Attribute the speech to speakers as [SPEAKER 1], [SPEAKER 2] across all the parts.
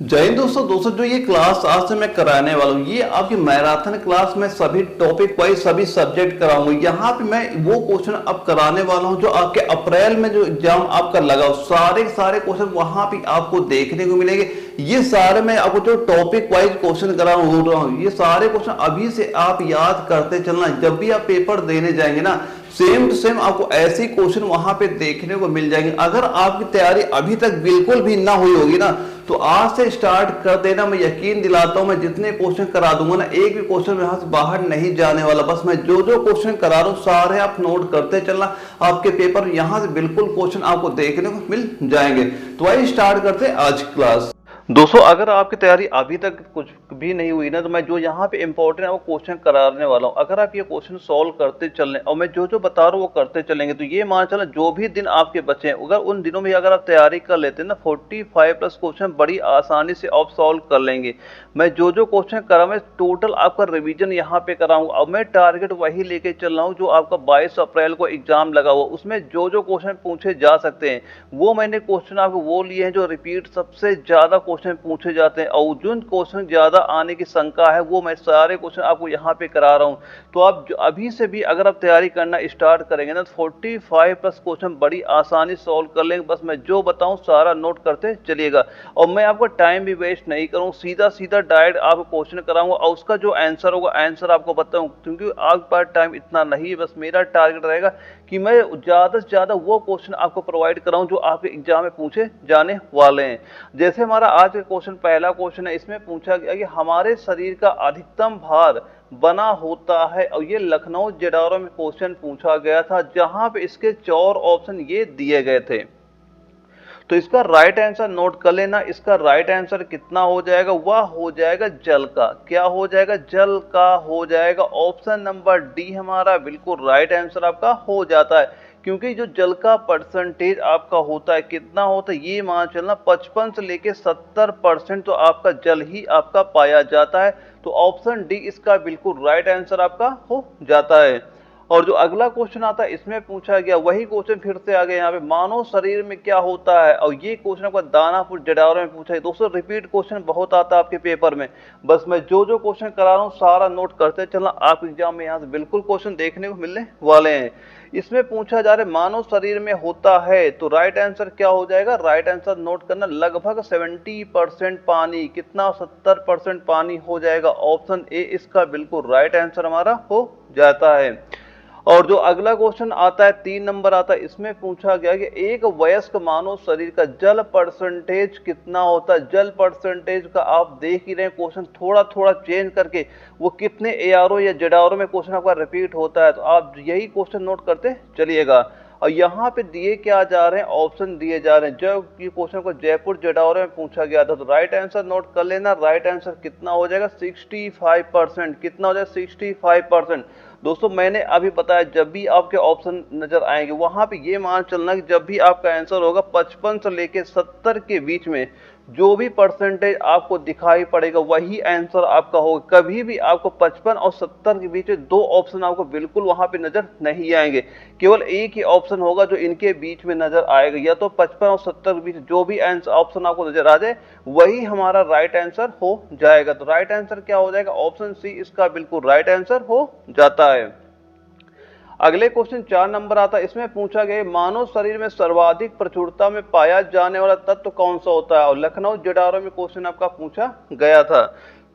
[SPEAKER 1] जय हिंद दोस्तों जो ये क्लास आज से मैं कराने वाला हूँ, ये आपकी मैराथन क्लास में सभी टॉपिक वाइज सभी सब्जेक्ट कराऊंगा। यहाँ पे मैं वो क्वेश्चन अब कराने वाला हूँ जो आपके अप्रैल में जो एग्जाम आपका लगा हो, सारे क्वेश्चन वहां पे आपको देखने को मिलेंगे। ये सारे मैं आपको जो टॉपिक वाइज क्वेश्चन करा रहा हूँ, ये सारे क्वेश्चन अभी से आप याद करते चलना। जब भी आप पेपर देने जाएंगे ना, सेम टू सेम आपको ऐसे क्वेश्चन वहां पे देखने को मिल जाएंगे। अगर आपकी तैयारी अभी तक बिल्कुल भी ना हुई होगी ना, तो आज से स्टार्ट कर देना। मैं यकीन दिलाता हूं, मैं जितने क्वेश्चन करा दूंगा ना, एक भी क्वेश्चन यहां से बाहर नहीं जाने वाला। बस मैं जो जो क्वेश्चन करा रहा हूं सारे आप नोट करते चलना। आपके पेपर यहां से बिल्कुल क्वेश्चन आपको देखने को मिल जाएंगे। तो आइए स्टार्ट करते हैं आज क्लास। दोस्तों अगर आपकी तैयारी अभी तक कुछ भी नहीं हुई ना, तो मैं जो यहाँ पे इंपॉर्टेंट है वो क्वेश्चन कराने वाला हूँ। अगर आप ये क्वेश्चन सॉल्व करते चलें और मैं जो जो बता रहा हूँ वो करते चलेंगे, तो ये मान चलें जो भी दिन आपके बचे हैं, अगर उन दिनों में अगर आप तैयारी कर लेते हैं ना, 45 प्लस क्वेश्चन बड़ी आसानी से आप सॉल्व कर लेंगे। मैं जो जो क्वेश्चन करा मैं टोटल आपका रिविजन यहाँ पे कराऊंगा। अब मैं टारगेट वही लेके चल रहा हूँ जो आपका 22 अप्रैल को एग्जाम लगा हुआ, उसमें जो जो क्वेश्चन पूछे जा सकते हैं वो मैंने क्वेश्चन आपको वो लिए हैं जो रिपीट सबसे ज्यादा क्वेश्चन पूछे जाते हैं, और जिन क्वेश्चन ज्यादा आने की शंका है वो मैं सारे क्वेश्चन आपको यहाँ पे करा रहा हूँ। तो आप अभी से भी अगर आप तैयारी करना स्टार्ट करेंगे ना, तो 45 प्लस क्वेश्चन बड़ी आसानी सॉल्व कर लेंगे। बस मैं जो बताऊँ सारा नोट करते चलिएगा, और मैं आपका टाइम भी वेस्ट नहीं करूँ, सीधा सीधा डायरेक्ट आपको क्वेश्चन कराऊंगा और उसका जो आंसर होगा आंसर आपको बताऊँ, क्योंकि आपके पास टाइम इतना नहीं है। बस मेरा टारगेट रहेगा कि मैं ज्यादा से ज्यादा वो क्वेश्चन आपको प्रोवाइड कराऊं जो आपके एग्जाम में पूछे जाने वाले हैं। जैसे हमारा आज का क्वेश्चन पहला क्वेश्चन है, इसमें पूछा गया कि हमारे शरीर का अधिकतम भार बना होता है, और ये लखनऊ जेडौरा में क्वेश्चन पूछा गया था, जहां पे इसके 4 ऑप्शन ये दिए गए थे। तो इसका राइट आंसर नोट कर लेना। इसका राइट आंसर कितना हो जाएगा? वह हो जाएगा जल का। क्या हो जाएगा? जल का हो जाएगा। ऑप्शन नंबर डी हमारा बिल्कुल राइट आंसर आपका हो जाता है, क्योंकि जो जल का परसेंटेज आपका होता है कितना होता है, ये मान चलना 55 से लेके 70% तो आपका जल ही आपका पाया जाता है। तो ऑप्शन डी इसका बिल्कुल राइट आंसर आपका हो जाता है। और जो अगला क्वेश्चन आता है इसमें पूछा गया, वही क्वेश्चन फिर से आ गया यहाँ पे, मानव शरीर में क्या होता है, और ये क्वेश्चन आपका दानापुर जडावरा में पूछा है। दोस्तों रिपीट क्वेश्चन बहुत आता है आपके पेपर में, बस मैं जो जो क्वेश्चन करा रहा हूँ सारा नोट करते चलना। आप एग्जाम में यहाँ से बिल्कुल क्वेश्चन देखने को मिलने वाले हैं। इसमें पूछा जा रहा है मानव शरीर में होता है, तो राइट आंसर क्या हो जाएगा? राइट आंसर नोट करना, लगभग 70% पानी। कितना? 70% पानी हो जाएगा। ऑप्शन ए इसका बिल्कुल राइट आंसर हमारा हो जाता है। और जो अगला क्वेश्चन आता है 3 नंबर आता है, इसमें पूछा गया कि एक वयस्क मानव शरीर का जल परसेंटेज कितना होता है। जल परसेंटेज का आप देख ही रहे हैं, क्वेश्चन थोड़ा थोड़ा चेंज करके वो कितने एआरओ या जेडारो में क्वेश्चन आपका रिपीट होता है, तो आप यही क्वेश्चन नोट करते चलिएगा। और यहाँ पे दिए क्या जा रहे हैं? ऑप्शन दिए जा रहे हैं। जब ये क्वेश्चन को जयपुर जेडावरा में पूछा गया था, तो राइट आंसर नोट कर लेना। राइट आंसर कितना हो जाएगा? 65%। कितना हो जाएगा? 65%। दोस्तों मैंने अभी बताया, जब भी आपके ऑप्शन नजर आएंगे वहां पे ये मान चलना कि जब भी आपका आंसर होगा 55 से लेके 70 के बीच में जो भी परसेंटेज आपको दिखाई पड़ेगा वही आंसर आपका होगा। कभी भी आपको 55 और 70 के बीच में दो ऑप्शन आपको बिल्कुल वहां पे नजर नहीं आएंगे, केवल एक ही ऑप्शन होगा जो इनके बीच में नजर आएगा। या तो 55 और 70 के बीच जो भी ऑप्शन आपको नजर आ जाए वही हमारा राइट आंसर हो जाएगा। तो राइट आंसर क्या हो जाएगा? ऑप्शन सी इसका बिल्कुल राइट आंसर हो जाता है। अगले क्वेश्चन 4 नंबर आता है, इसमें पूछा गया मानव शरीर में सर्वाधिक प्रचुरता में पाया जाने वाला तत्व कौन सा होता है, और लखनऊ जेडारो में क्वेश्चन आपका पूछा गया था।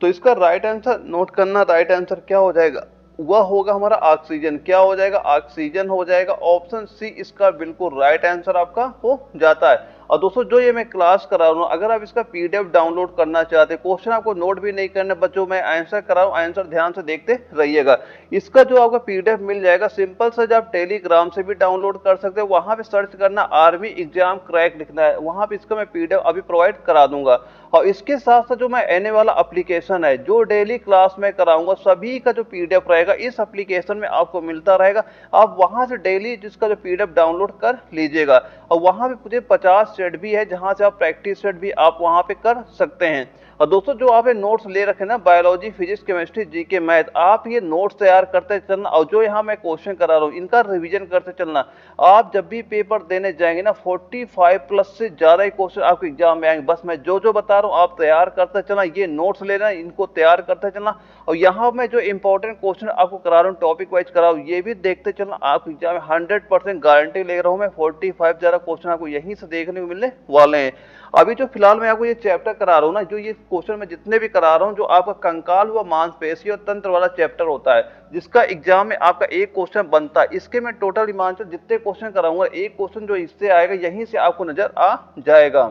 [SPEAKER 1] तो इसका राइट आंसर नोट करना। राइट आंसर क्या हो जाएगा? वह होगा हमारा ऑक्सीजन। क्या हो जाएगा? ऑक्सीजन हो जाएगा। ऑप्शन सी इसका बिल्कुल राइट आंसर आपका हो जाता है। और दोस्तों जो ये मैं क्लास करा रहा हूँ, अगर आप इसका पीडीएफ डाउनलोड करना चाहते हैं, क्वेश्चन आपको नोट भी नहीं करना, बच्चों मैं आंसर करा रहा हूँ, आंसर ध्यान से देखते रहिएगा। इसका जो आपका पीडीएफ मिल जाएगा, सिंपल से आप टेलीग्राम से भी डाउनलोड कर सकते हैं। वहां पे सर्च करना आर्मी एग्जाम क्रैक लिखना है, वहां पे इसका मैं पीडीएफ अभी प्रोवाइड करा दूंगा। और इसके साथ साथ जो मैं एने वाला एप्लीकेशन है, जो डेली क्लास में कराऊंगा, सभी का जो पीडीएफ रहेगा इस एप्लीकेशन में आपको मिलता रहेगा। आप वहां से डेली जिसका जो पीडीएफ डाउनलोड कर लीजिएगा, और वहां पे मुझे 50 सेट भी है जहां से आप प्रैक्टिस सेट भी आप वहां पे कर सकते हैं। और दोस्तों जो आपने नोट्स ले रखे ना biology, physics, chemistry, GK, math, आप ये नोट्स तैयार करते चलना और जो यहाँ मैं क्वेश्चन करा रहा हूँ इनका रिवीजन करते चलना। आप जब भी पेपर देने जाएंगे ना 45 प्लस से ज्यादा ही क्वेश्चन आपके एग्जाम में आएंगे। बस मैं जो जो बता रहा हूँ आप तैयार करते चलना, ये नोट्स लेना, इनको तैयार करते चलना। और यहाँ मैं जो इंपॉर्टेंट क्वेश्चन आपको करा रहा हूँ टॉपिक वाइज करा रहा हूँ ये भी देखते चलना। आप एग्जाम में 100% गारंटी ले रहा हूँ मैं, 45 ज्यादा क्वेश्चन आपको यहीं से देखने को मिलने वाले हैं। अभी जो फिलहाल मैं आपको ये चैप्टर करा रहा हूँ ना, जो ये क्वेश्चन मैं जितने भी करा रहा हूँ, जो आपका कंकाल व मांसपेशी और तंत्र वाला चैप्टर होता है, जिसका एग्जाम में आपका एक क्वेश्चन बनता है, इसके मैं टोटल मान जितने क्वेश्चन कराऊंगा एक क्वेश्चन जो इससे आएगा यहीं से आपको नजर आ जाएगा।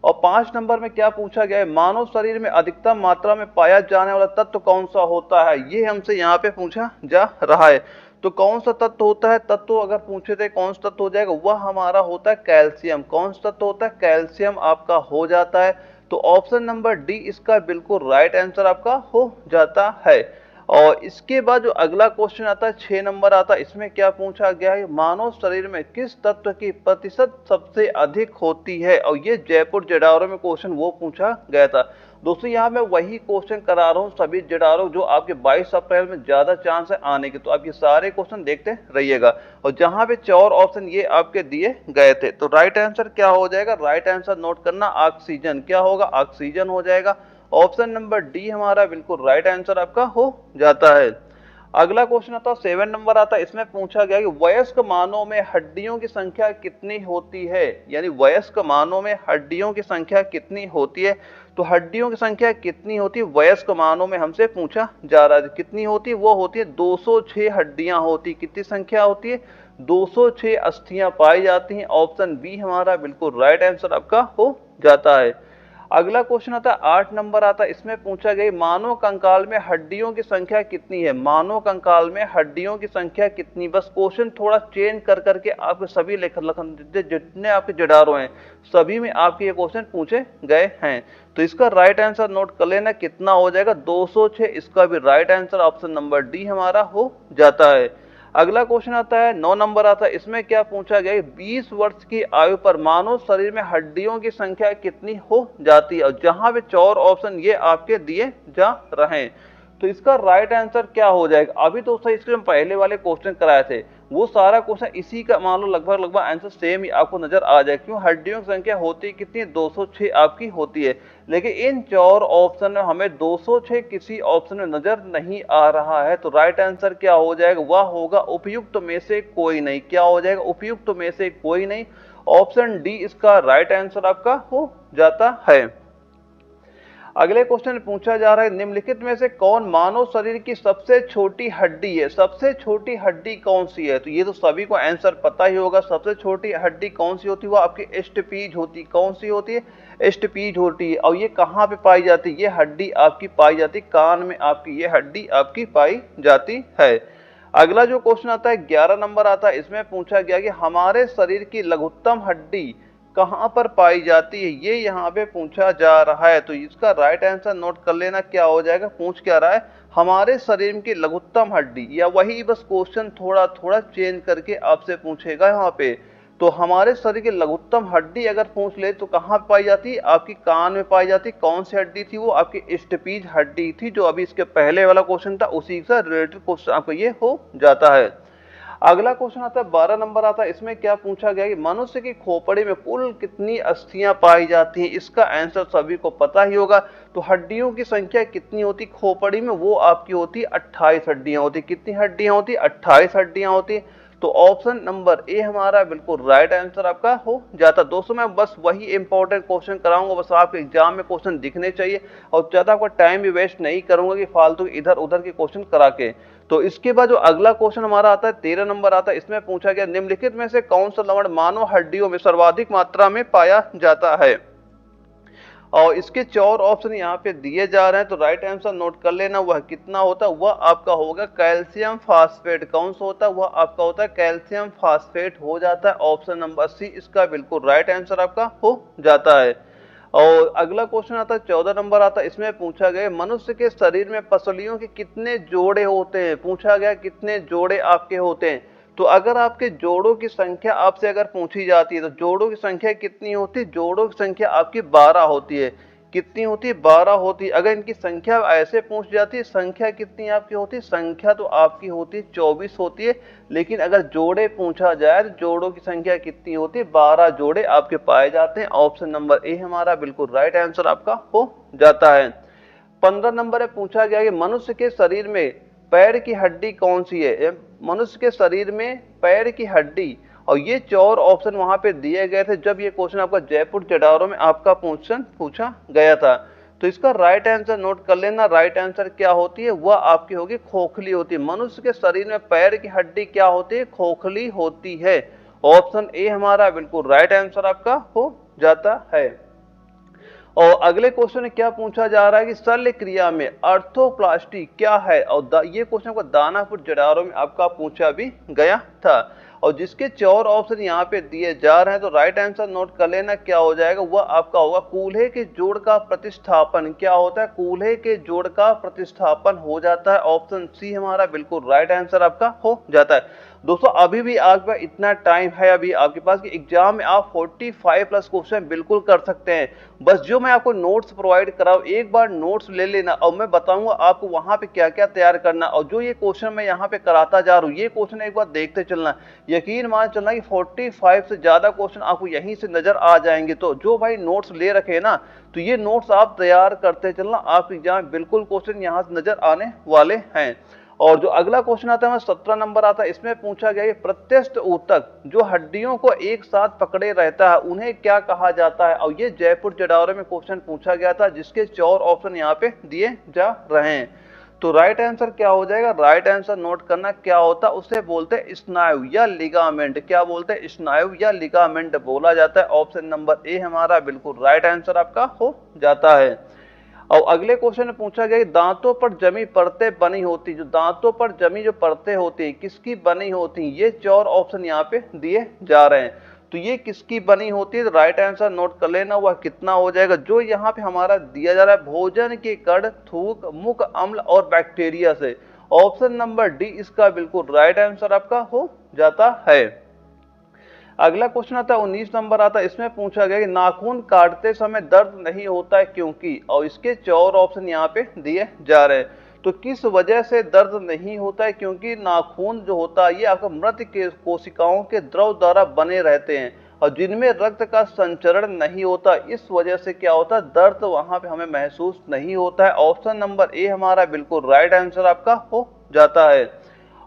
[SPEAKER 1] और 5 नंबर में क्या पूछा गया है, मानव शरीर में अधिकतम मात्रा में पाया जाने वाला तत्व कौन सा होता है, ये हमसे यहाँ पे पूछा जा रहा है। तो कौन सा तत्व होता है, तत्व अगर पूछे थे कौन सा तत्व हो जाएगा, वह हमारा होता है कैल्शियम। कौन सा तत्व होता है, कैल्शियम आपका हो जाता है। तो ऑप्शन नंबर डी इसका बिल्कुल राइट आंसर आपका हो जाता है। और इसके बाद जो अगला क्वेश्चन आता है 6 नंबर आता है, इसमें क्या पूछा गया है, मानव शरीर में किस तत्व की प्रतिशत सबसे अधिक होती है। और ये जयपुर जेडारो में क्वेश्चन वो पूछा गया था। दोस्तों यहाँ मैं वही क्वेश्चन करा रहा हूँ सभी जेडारो जो आपके 22 अप्रैल में ज्यादा चांस है आने के, तो आप ये सारे क्वेश्चन देखते रहिएगा। और जहां पे 4 ऑप्शन ये आपके दिए गए थे, तो राइट आंसर क्या हो जाएगा, राइट आंसर नोट करना, ऑक्सीजन। क्या होगा, ऑक्सीजन हो जाएगा। ऑप्शन नंबर डी हमारा बिल्कुल राइट आंसर आपका हो जाता है। अगला क्वेश्चन आता है 7 नंबर आता है, इसमें पूछा गया कि वयस्क मानव में हड्डियों की संख्या कितनी होती है, यानी वयस्क मानव में हड्डियों की संख्या कितनी होती है। तो हड्डियों की संख्या कितनी होती है वयस्क मानव में हमसे पूछा जा रहा है, कितनी होती है, वो होती है 206 हड्डियां होती। कितनी संख्या होती है, 206 अस्थियां पाई जाती हैं। ऑप्शन बी हमारा बिल्कुल राइट आंसर आपका हो जाता है। अगला क्वेश्चन आता है 8 नंबर आता है, इसमें पूछा गया मानव कंकाल में हड्डियों की संख्या कितनी है। मानव कंकाल में हड्डियों की संख्या कितनी, बस क्वेश्चन थोड़ा चेंज कर करके आपके सभी जितने आपके जडारो हैं सभी में आपके ये क्वेश्चन पूछे गए हैं। तो इसका राइट आंसर नोट कर लेना, कितना हो जाएगा 206, इसका भी right answer option number D हमारा हो जाता है। अगला क्वेश्चन आता है 9 नंबर आता है, इसमें क्या पूछा गया 20 वर्ष की आयु पर मानव शरीर में हड्डियों की संख्या कितनी हो जाती है। और जहां पे 4 ऑप्शन ये आपके दिए जा रहे हैं, तो इसका राइट आंसर क्या हो जाएगा। अभी तो सही इसके पहले वाले क्वेश्चन कराए थे, वो सारा क्वेश्चन इसी का मान लो लगभग आंसर सेम ही आपको नजर आ जाए। क्यों, हड्डियों की संख्या होती कितनी, 206 आपकी होती है। लेकिन इन 4 ऑप्शन में हमें 206 किसी ऑप्शन में नजर नहीं आ रहा है, तो राइट आंसर क्या हो जाएगा, वह होगा उपयुक्त में से कोई नहीं। क्या हो जाएगा, उपयुक्त में से कोई नहीं। ऑप्शन डी इसका राइट आंसर आपका हो जाता है। अगले क्वेश्चन पूछा जा रहा है निम्नलिखित में से कौन मानव शरीर की सबसे छोटी हड्डी है। सबसे छोटी हड्डी कौन सी है, तो ये तो सभी को आंसर पता ही होगा। सबसे छोटी हड्डी कौन सी होती है, वो आपकी एस्टपीज होती। कौन सी होती है, एस्टपीज होती है। और ये कहाँ पे पाई जाती है, ये हड्डी आपकी पाई जाती है कान में, आपकी ये हड्डी आपकी पाई जाती है। अगला जो क्वेश्चन आता है 11 नंबर आता है, इसमें पूछा गया कि हमारे शरीर की लघुत्तम हड्डी कहां पर पाई जाती है, ये यहाँ पे पूछा जा रहा है। तो इसका राइट आंसर नोट कर लेना, क्या हो जाएगा, पूछ क्या रहा है, हमारे शरीर की लघुत्तम हड्डी, या वही बस क्वेश्चन थोड़ा थोड़ा चेंज करके आपसे पूछेगा यहाँ पे। तो हमारे शरीर की लघुत्तम हड्डी अगर पूछ ले तो कहाँ पाई जाती है, आपकी कान में पाई जाती। कौन सी हड्डी थी, वो आपकी स्टेपीज हड्डी थी, जो अभी इसके पहले वाला क्वेश्चन था उसी से रिलेटेड क्वेश्चन आपको ये हो जाता है। अगला क्वेश्चन आता है 12 नंबर आता है, इसमें क्या पूछा गया कि मनुष्य की खोपड़ी में कुल कितनी अस्थियां पाई जाती हैं। इसका आंसर सभी को पता ही होगा। तो हड्डियों की संख्या कितनी होती खोपड़ी में, वो आपकी होती 28 हड्डियां होती। कितनी हड्डियां होती, 28 हड्डियां होती। तो ऑप्शन नंबर ए हमारा बिल्कुल राइट आंसर आपका हो जाता। दोस्तों मैं बस वही इंपॉर्टेंट क्वेश्चन कराऊंगा, बस आपके एग्जाम में क्वेश्चन दिखने चाहिए, और ज्यादा आपका टाइम भी वेस्ट नहीं करूंगा कि फालतू इधर उधर के क्वेश्चन करा के। तो इसके बाद जो अगला क्वेश्चन हमारा आता है 13 नंबर आता है, इसमें पूछा गया निम्नलिखित में से कौन सा लवण मानव हड्डियों में सर्वाधिक मात्रा में पाया जाता है। और इसके 4 ऑप्शन यहाँ पे दिए जा रहे हैं, तो राइट आंसर नोट कर लेना, वह कितना होता है, वह आपका होगा कैल्शियम फास्फेट। कौन सा होता है, वह आपका होता है कैल्शियम फास्फेट हो जाता है। ऑप्शन नंबर सी इसका बिल्कुल राइट आंसर आपका हो जाता है। और अगला क्वेश्चन आता है 14 नंबर आता है, इसमें पूछा गया मनुष्य के शरीर में पसलियों के कितने जोड़े होते हैं। पूछा गया कितने जोड़े आपके होते हैं। तो अगर आपके जोड़ों की संख्या आपसे अगर पूछी जाती है, तो जोड़ों की संख्या कितनी होती है, जोड़ों की संख्या आपकी 12 होती है। कितनी होती है, 12 होती है। अगर इनकी संख्या ऐसे पूछ जाती है, संख्या कितनी आपकी होती है, संख्या तो आपकी होती है 24 होती है, लेकिन अगर जोड़े पूछा जाए तो जोड़ों की संख्या कितनी होती है, 12 जोड़े आपके पाए जाते हैं। ऑप्शन नंबर ए हमारा बिल्कुल राइट आंसर आपका हो जाता है। 15 नंबर में पूछा गया कि मनुष्य के शरीर में पैर की हड्डी कौन सी है, मनुष्य के शरीर में पैर की हड्डी, और ये 4 ऑप्शन वहां पे दिए गए थे जब ये क्वेश्चन आपका जयपुर जटारो में आपका क्वेश्चन पूछा गया था। तो इसका राइट आंसर नोट कर लेना, राइट आंसर क्या होती है, वह आपकी होगी खोखली होती है। मनुष्य के शरीर में पैर की हड्डी क्या होती है, खोखली होती है। ऑप्शन ए हमारा बिल्कुल राइट आंसर आपका हो जाता है। और अगले क्वेश्चन में क्या पूछा जा रहा है कि शल्य क्रिया में अर्थोप्लास्टी क्या है, और ये क्वेश्चन को दानापुर जटारो में आपका पूछा भी गया था, और जिसके 4 ऑप्शन यहाँ पे दिए जा रहे हैं। तो राइट आंसर नोट कर लेना, क्या हो जाएगा, वह आपका होगा कूल्हे के जोड़ का प्रतिस्थापन। क्या होता है, कूल्हे के जोड़ का प्रतिस्थापन हो जाता है। ऑप्शन सी हमारा बिल्कुल राइट आंसर आपका हो जाता है। दोस्तों अभी भी आपके पास इतना टाइम है अभी आपके पास कि एग्जाम में आप 45 प्लस क्वेश्चन बिल्कुल कर सकते हैं। बस जो मैं आपको नोट्स प्रोवाइड करा हूं, एक बार नोट्स ले लेना और मैं बताऊंगा आपको वहां पे क्या क्या तैयार करना, और जो ये क्वेश्चन मैं यहाँ पे कराता जा रहा हूँ ये क्वेश्चन एक बार देखते चलना। यकीन मान चलना कि 45 से ज्यादा क्वेश्चन आपको यहीं से नजर आ जाएंगे। तो जो भाई नोट्स ले रखे ना, तो ये नोट्स आप तैयार करते चलना, आप एग्जाम बिल्कुल क्वेश्चन यहाँ से नजर आने वाले हैं। और जो अगला क्वेश्चन आता है 17 नंबर आता है, इसमें पूछा गया कि प्रत्यस्थ ऊतक जो हड्डियों को एक साथ पकड़े रहता है उन्हें क्या कहा जाता है, और ये जयपुर जटारो में क्वेश्चन पूछा गया था, जिसके 4 ऑप्शन यहाँ पे दिए जा रहे हैं। तो राइट आंसर क्या हो जाएगा, राइट आंसर नोट करना, क्या होता है, उसे बोलते हैं स्नायु या लिगामेंट। क्या बोलते हैं, स्नायु या लिगामेंट बोला जाता है। ऑप्शन नंबर ए हमारा बिल्कुल राइट आंसर आपका हो जाता है। और अगले क्वेश्चन में पूछा गया कि दांतों पर जमी परतें बनी होती, जो दांतों पर जमी जो परतें होती है किसकी बनी होती, ये 4 ऑप्शन यहाँ पे दिए जा रहे हैं। तो ये किसकी बनी होती है, राइट आंसर नोट कर लेना, वह कितना हो जाएगा, जो यहाँ पे हमारा दिया जा रहा है भोजन के कण, थूक, मुख अम्ल और बैक्टीरिया से। ऑप्शन नंबर डी इसका बिल्कुल राइट आंसर आपका हो जाता है। अगला क्वेश्चन आता है 19 नंबर आता है, इसमें पूछा गया कि नाखून काटते समय दर्द नहीं होता है क्योंकि, और इसके 4 ऑप्शन यहाँ पे दिए जा रहे हैं। तो किस वजह से दर्द नहीं होता है, क्योंकि नाखून जो होता है ये आपका मृत के कोशिकाओं के द्रव द्वारा बने रहते हैं और जिनमें रक्त का संचरण नहीं होता, इस वजह से क्या होता है, दर्द वहां पे हमें महसूस नहीं होता है। ऑप्शन नंबर ए हमारा बिल्कुल राइट आंसर आपका हो जाता है।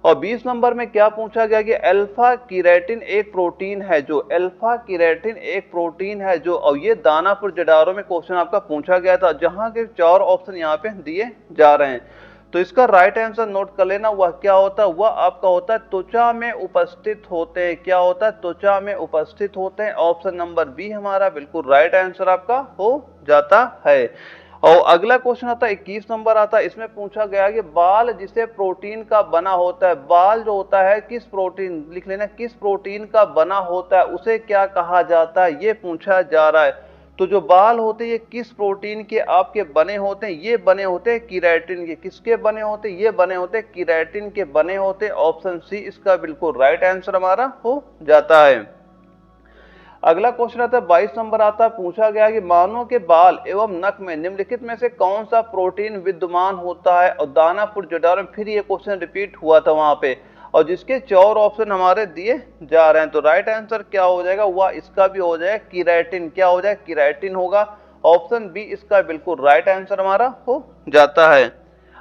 [SPEAKER 1] और 20 नंबर में क्या पूछा गया कि अल्फा कीरेटिन एक प्रोटीन है जो, अल्फा कीरेटिन एक प्रोटीन है जो, और ये दानापुर जटारो में क्वेश्चन आपका पूछा गया था, जहां के 4 ऑप्शन यहाँ पे दिए जा रहे हैं। तो इसका राइट आंसर नोट कर लेना, वह क्या होता है, वह आपका होता है त्वचा में उपस्थित होते हैं। क्या होता है, त्वचा में उपस्थित होते हैं। ऑप्शन नंबर बी हमारा बिल्कुल राइट आंसर आपका हो जाता है। और अगला क्वेश्चन आता है 21 नंबर आता है, इसमें पूछा गया कि बाल जिसे प्रोटीन का बना होता है, बाल जो होता है किस प्रोटीन, लिख लेना, किस प्रोटीन का बना होता है उसे क्या कहा जाता है, ये पूछा जा रहा है। तो जो बाल होते हैं ये किस प्रोटीन के आपके बने होते हैं, ये बने होते हैं कीरेटिन के। किसके बने होते हैं, ये बने होते हैं कीरेटिन के बने होते। ऑप्शन सी इसका बिल्कुल राइट आंसर हमारा हो जाता है। अगला क्वेश्चन आता है 22 नंबर आता है, पूछा गया कि मानव के बाल एवं नख में निम्नलिखित में से कौन सा प्रोटीन विद्यमान होता है, और दानापुर जटारो में फिर ये क्वेश्चन रिपीट हुआ था वहां पे, और जिसके 4 ऑप्शन हमारे दिए जा रहे हैं। तो राइट आंसर क्या हो जाएगा, वह इसका भी हो जाएगा कीरेटिन। क्या हो जाएगा, कीरेटिन होगा। ऑप्शन बी इसका बिल्कुल राइट आंसर हमारा हो जाता है।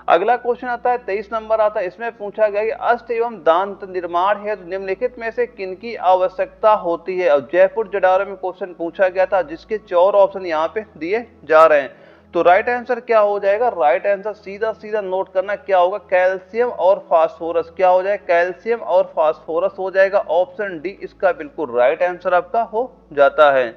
[SPEAKER 1] अगला क्वेश्चन आता है 23 नंबर आता है, इसमें पूछा गया कि अष्ट एवं दांत निर्माण है तो निम्नलिखित में से किनकी आवश्यकता होती है, और जयपुर जटारो में क्वेश्चन पूछा गया था, जिसके 4 ऑप्शन यहाँ पे दिए जा रहे हैं। तो राइट आंसर क्या हो जाएगा, राइट आंसर सीधा सीधा नोट करना, क्या होगा, कैल्शियम और फास्फोरस। क्या हो जाएगा, कैल्शियम और फास्फोरस हो जाएगा। ऑप्शन डी इसका बिल्कुल राइट आंसर आपका हो जाता है।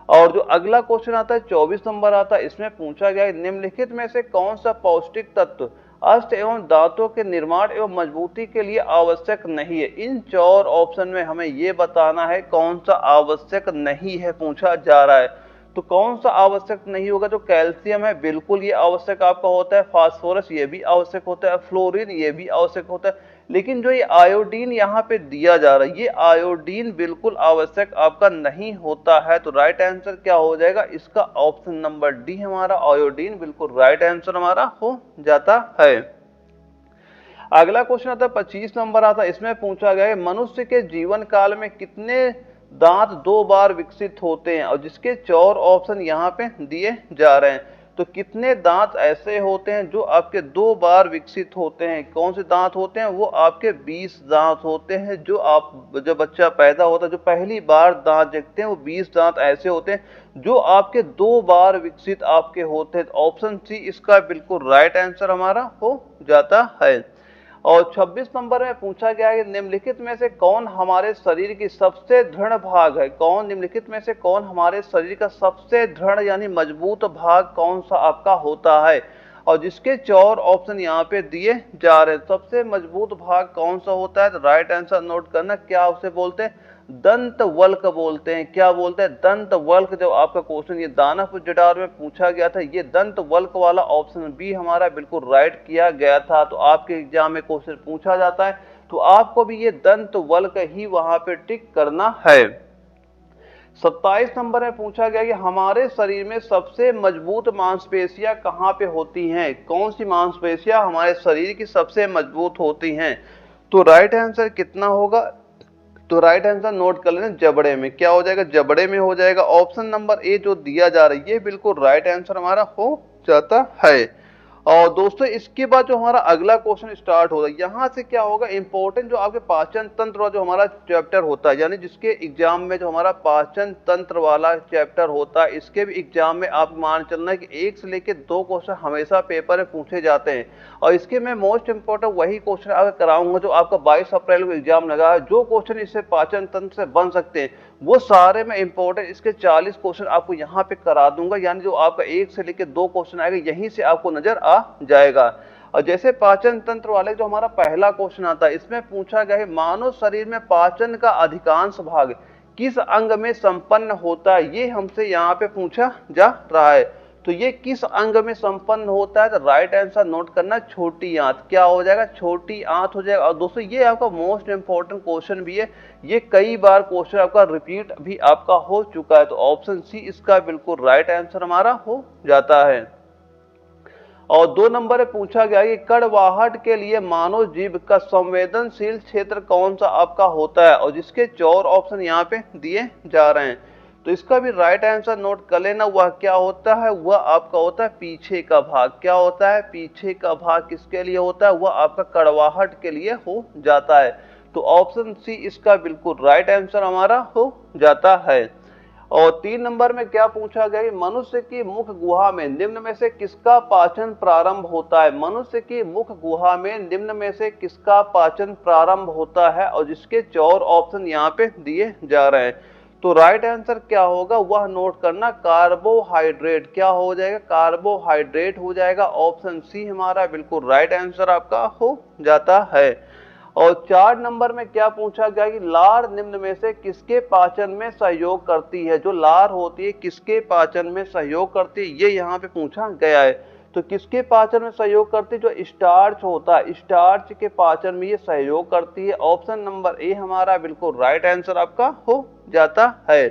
[SPEAKER 1] और जो अगला क्वेश्चन आता है 24 नंबर आता है, इसमें पूछा गया है निम्नलिखित में से कौन सा पौष्टिक तत्व अष्ट एवं दांतों के निर्माण एवं मजबूती के लिए आवश्यक नहीं है। इन 4 ऑप्शन में हमें ये बताना है कौन सा आवश्यक नहीं है, पूछा जा रहा है। तो कौन सा आवश्यक नहीं होगा, जो कैल्शियम है बिल्कुल ये आवश्यक आपका होता है, फास्फोरस ये भी आवश्यक होता है, फ्लोरीन ये भी आवश्यक होता है, लेकिन जो ये आयोडीन यहाँ पे दिया जा रहा है, ये आयोडीन बिल्कुल आवश्यक आपका नहीं होता है। तो राइट आंसर क्या हो जाएगा इसका? ऑप्शन नंबर डी हमारा आयोडीन बिल्कुल राइट आंसर हमारा हो जाता है। अगला क्वेश्चन आता है 25 नंबर आता है, इसमें पूछा गया है मनुष्य के जीवन काल में कितने दांत 2 बार विकसित होते हैं, और जिसके 4 ऑप्शन यहाँ पे दिए जा रहे हैं। तो कितने दांत ऐसे होते हैं जो आपके 2 बार विकसित होते हैं? कौन से दांत होते हैं? वो आपके 20 दांत होते हैं। जब बच्चा पैदा होता है, जो पहली बार दांत जगते हैं, वो 20 दांत ऐसे होते हैं जो आपके 2 बार विकसित आपके होते हैं। ऑप्शन सी इसका बिल्कुल राइट आंसर हमारा हो जाता है। और 26 नंबर में पूछा गया है निम्नलिखित में से कौन हमारे शरीर की सबसे दृढ़ भाग है? निम्नलिखित में से कौन हमारे शरीर का सबसे दृढ़ यानी मजबूत भाग कौन सा आपका होता है? और जिसके 4 ऑप्शन यहाँ पे दिए जा रहे हैं। सबसे मजबूत भाग कौन सा होता है? तो राइट आंसर नोट करना, क्या उसे बोलते हैं? दंत वल्क बोलते हैं। क्या बोलते हैं? दंत वल्क। जब आपका क्वेश्चन ये दानापुर जटार में पूछा गया था, ये दंत वल्क वाला ऑप्शन बी हमारा बिल्कुल राइट किया गया था। तो आपके एग्जाम में क्वेश्चन पूछा जाता है तो आपको भी ये दंत वल्क ही वहां पे टिक करना है। 27 नंबर में पूछा गया कि हमारे शरीर में सबसे मजबूत मांसपेशियां कहाँ पे होती हैं? कौन सी मांसपेशियां हमारे शरीर की सबसे मजबूत होती हैं? तो राइट आंसर कितना होगा? तो राइट आंसर नोट कर लेना, जबड़े में। क्या हो जाएगा? जबड़े में हो जाएगा। ऑप्शन नंबर ए जो दिया जा रहा है ये बिल्कुल राइट आंसर हमारा हो जाता है। और दोस्तों इसके बाद जो हमारा अगला क्वेश्चन स्टार्ट होगा, यहाँ से क्या होगा इंपॉर्टेंट जो आपके पाचन तंत्र जो हमारा चैप्टर होता है, यानी जिसके एग्जाम में जो हमारा पाचन तंत्र वाला चैप्टर होता है, इसके भी एग्जाम में आप मान चलना है कि 1 से लेकर 2 क्वेश्चन हमेशा पेपर में पूछे जाते हैं। और इसके मैं मोस्ट इंपॉर्टेंट वही क्वेश्चन आपको कराऊंगा जो आपका 22 अप्रैल को एग्जाम लगा है। जो क्वेश्चन इससे पाचन तंत्र से बन सकते हैं वो सारे मैं इंपॉर्टेंट इसके 40 क्वेश्चन आपको यहाँ पे करा दूंगा, यानी जो आपका 1 से लेकर 2 क्वेश्चन आएगा यहीं से आपको नजर आ जाएगा। और जैसे पाचन तंत्र वाले जो हमारा पहला क्वेश्चन आता है, इसमें पूछा गया है मानव शरीर में पाचन का अधिकांश भाग किस अंग में संपन्न होता है? ये हमसे यहाँ पे पूछा जा रहा है। तो ये किस अंग में संपन्न होता है? तो राइट आंसर नोट करना, छोटी आंत। क्या हो जाएगा? छोटी आंत हो जाएगा। और दोस्तों ये आपका मोस्ट इंपॉर्टेंट क्वेश्चन भी है, ये कई बार क्वेश्चन आपका रिपीट भी आपका हो चुका है। तो ऑप्शन सी इसका बिल्कुल राइट आंसर हमारा हो जाता है। और 2 नंबर में पूछा गया कि कड़वाहट के लिए मानव जीभ का संवेदनशील क्षेत्र कौन सा आपका होता है? और जिसके 4 ऑप्शन यहाँ पे दिए जा रहे हैं। तो इसका भी राइट आंसर नोट कर लेना, वह क्या होता है? वह आपका होता है पीछे का भाग। क्या होता है? पीछे का भाग किसके लिए होता है? वह आपका कड़वाहट के लिए हो जाता है। तो ऑप्शन सी इसका बिल्कुल राइट आंसर हमारा हो जाता है। और 3 नंबर में क्या पूछा गया? मनुष्य की मुख गुहा में निम्न में से किसका पाचन प्रारंभ होता है? मनुष्य की मुख गुहा में निम्न में से किसका पाचन प्रारंभ होता है? और जिसके 4 ऑप्शन यहाँ पे दिए जा रहे हैं। तो राइट आंसर क्या होगा वह नोट करना, कार्बोहाइड्रेट। क्या हो जाएगा? कार्बोहाइड्रेट हो जाएगा। ऑप्शन सी हमारा बिल्कुल राइट आंसर आपका हो जाता है। और 4 नंबर में क्या पूछा गया कि लार निम्न में से किसके पाचन में सहयोग करती है? जो लार होती है किसके पाचन में सहयोग करती है, ये यहाँ पे पूछा गया है। तो किसके पाचन में सहयोग करती है? जो स्टार्च होता है, स्टार्च के पाचन में ये सहयोग करती है। ऑप्शन नंबर ए हमारा बिल्कुल राइट आंसर आपका हो जाता है।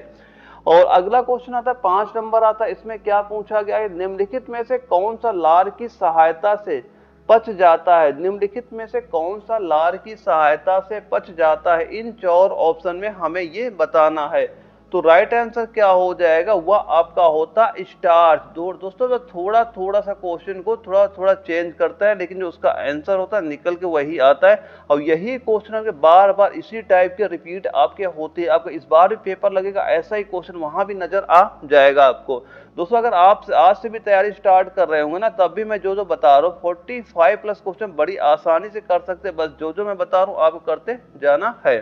[SPEAKER 1] और अगला क्वेश्चन आता है 5 नंबर आता है, इसमें क्या पूछा गया है? निम्नलिखित में से कौन सा लार की सहायता से पच जाता है? निम्नलिखित में से कौन सा लार की सहायता से पच जाता है? इन 4 ऑप्शन में हमें ये बताना है। तो राइट आंसर क्या हो जाएगा? वह आपका होता स्टार्च। दोस्तों तो थोड़ा थोड़ा सा क्वेश्चन को थोड़ा थोड़ा चेंज करता है, लेकिन जो उसका आंसर होता है निकल के वही आता है। और यही क्वेश्चन के बार बार इसी टाइप के रिपीट आपके होते हैं। आपको इस बार भी पेपर लगेगा ऐसा ही क्वेश्चन वहां भी नजर आ जाएगा आपको। दोस्तों अगर आप आज से भी तैयारी स्टार्ट कर रहे होंगे ना, तब भी मैं जो जो बता रहा हूँ 45 प्लस क्वेश्चन बड़ी आसानी से कर सकते हैं। बस जो जो मैं बता रहा हूँ आपको करते जाना है।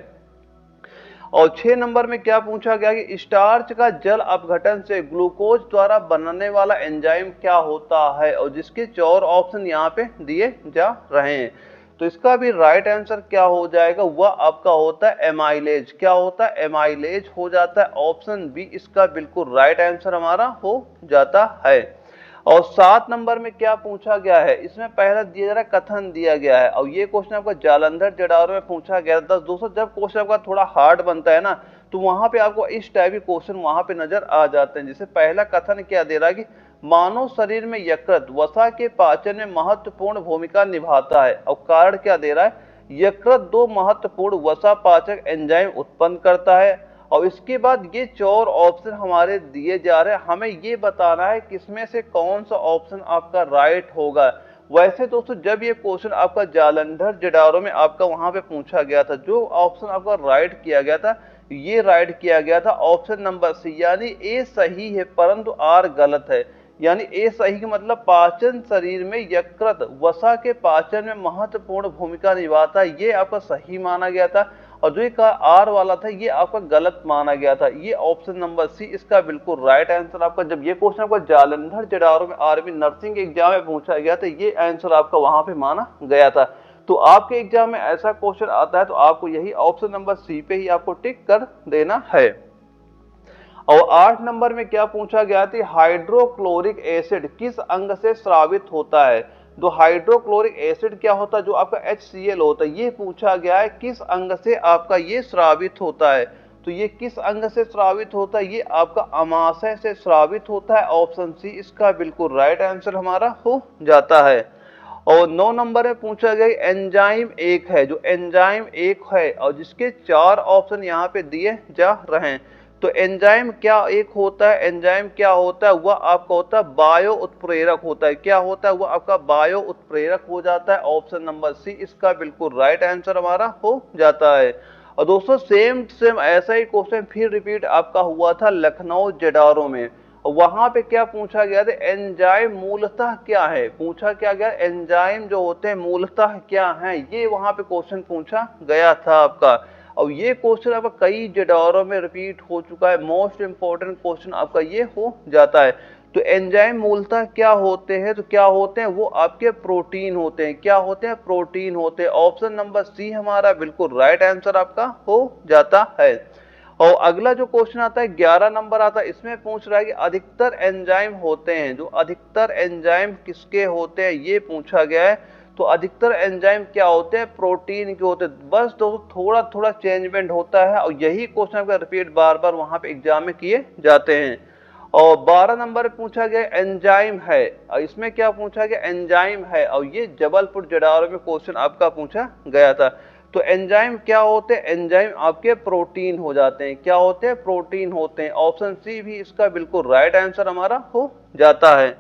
[SPEAKER 1] और 6 नंबर में क्या पूछा गया कि स्टार्च का जल अपघटन से ग्लूकोज द्वारा बनने वाला एंजाइम क्या होता है? और जिसके 4 ऑप्शन यहाँ पे दिए जा रहे हैं। तो इसका भी राइट आंसर क्या हो जाएगा? वह आपका होता है एमाइलेज। क्या होता है? एमाइलेज हो जाता है। ऑप्शन बी इसका बिल्कुल राइट आंसर हमारा हो जाता है। और 7 नंबर में क्या पूछा गया है, इसमें पहला दिया जा रहा है कथन दिया गया है, और ये क्वेश्चन आपका जालंधर जटारू में पूछा गया था। दोस्तों जब क्वेश्चन आपका थोड़ा हार्ड बनता है ना, तो वहां पे आपको इस टाइप के क्वेश्चन वहां पे नजर आ जाते हैं। जैसे पहला कथन क्या दे रहा है कि मानव शरीर में यकृत वसा के पाचन में महत्वपूर्ण भूमिका निभाता है, और कारण क्या दे रहा है, यकृत दो महत्वपूर्ण वसा पाचक एंजाइम उत्पन्न करता है। और इसके बाद ये 4 ऑप्शन हमारे दिए जा रहे हैं, हमें ये बताना है किसमें से कौन सा ऑप्शन आपका राइट होगा। वैसे दोस्तों जब ये क्वेश्चन आपका जालंधर जटारू में आपका वहां पे पूछा गया था, जो ऑप्शन आपका राइट किया गया था, ये राइट किया गया था ऑप्शन नंबर सी, यानी ए सही है परंतु आर गलत है। यानी ए सही का मतलब पाचन शरीर में यकृत वसा के पाचन में महत्वपूर्ण भूमिका निभाता है, ये आपका सही माना गया था। और जो एक आर वाला था ये आपका गलत माना गया था। ये ऑप्शन नंबर सी इसका बिल्कुल राइट आंसर आपका। जब ये क्वेश्चन आपका जालंधर जटारू में आर्मी नर्सिंग एग्जाम में पूछा गया था, ये आंसर आपका वहां पे माना गया था। तो आपके एग्जाम में ऐसा क्वेश्चन आता है तो आपको यही ऑप्शन नंबर सी पे ही आपको टिक कर देना है। और 8 नंबर में क्या पूछा गया था, हाइड्रोक्लोरिक एसिड किस अंग से स्रावित होता है। तो हाइड्रोक्लोरिक एसिड क्या होता है, जो आपका HCl होता है, ये पूछा गया है किस अंग से आपका ये स्रावित होता है। तो ये किस अंग से स्रावित होता है, ये आपका अमाशय से स्रावित होता है। ऑप्शन सी इसका बिल्कुल राइट आंसर हमारा हो जाता है। और 9 नंबर में पूछा गया एंजाइम एक है, जो एंजाइम एक है और जिसके 4 ऑप्शन यहाँ पे दिए जा रहे हैं। तो एंजाइम क्या एक होता है, एंजाइम क्या होता है, वह आपका होता है बायो उत्प्रेरक होता है। क्या होता है, वह आपका बायो उत्प्रेरक हो जाता है। ऑप्शन नंबर सी इसका बिल्कुल राइट आंसर हमारा हो जाता है। और दोस्तों सेम ऐसा ही क्वेश्चन फिर रिपीट आपका हुआ था लखनऊ जटारू में। वहां पे क्या पूछा गया था, एंजाइम मूलतः क्या है, पूछा क्या गया, एंजाइम जो होते हैं मूलतः क्या है, ये वहां पे क्वेश्चन पूछा गया था आपका। और ये क्वेश्चन आपका कई जटारों में रिपीट हो चुका है, मोस्ट इंपोर्टेंट क्वेश्चन आपका ये हो जाता है। तो एंजाइम मूलतः क्या होते हैं, तो क्या होते हैं, वो आपके प्रोटीन होते हैं। क्या होते हैं, प्रोटीन होते हैं। ऑप्शन नंबर सी हमारा बिल्कुल राइट आंसर आपका हो जाता है। और अगला जो क्वेश्चन आता है 11 नंबर आता है, इसमें पूछ रहा है कि अधिकतर एंजाइम होते हैं, जो अधिकतर एंजाइम किसके होते हैं, ये पूछा गया है। तो अधिकतर एंजाइम क्या होते हैं, प्रोटीन के होते हैं। बस दोस्तों थोड़ा थोड़ा चेंजमेंट होता है, और यही क्वेश्चन आपका रिपीट बार बार वहां पे एग्जाम में किए जाते हैं। और 12 नंबर पूछा गया एंजाइम है, और इसमें क्या पूछा गया, एंजाइम है, और ये जबलपुर जटारू में क्वेश्चन आपका पूछा गया था। तो एंजाइम क्या होते हैं, एंजाइम आपके प्रोटीन हो जाते हैं। क्या होते हैं, प्रोटीन होते हैं। ऑप्शन सी भी इसका बिल्कुल राइट आंसर हमारा हो जाता है।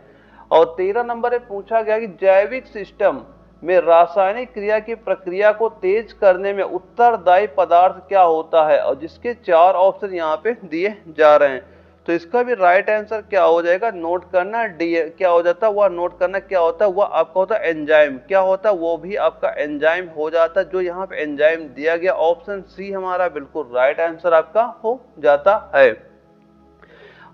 [SPEAKER 1] और 13 नंबर में पूछा गया कि जैविक सिस्टम में रासायनिक क्रिया की प्रक्रिया को तेज करने में उत्तरदायी पदार्थ क्या होता है, और जिसके 4 ऑप्शन यहाँ पे दिए जा रहे हैं। तो इसका भी राइट आंसर क्या हो जाएगा, नोट करना डी क्या हो जाता है, वह नोट करना क्या होता है, वह आपका होता है एंजाइम। क्या होता है, वो भी आपका एंजाइम हो जाता है। जो यहाँ पे एंजाइम दिया गया ऑप्शन सी हमारा बिल्कुल राइट आंसर आपका हो जाता है।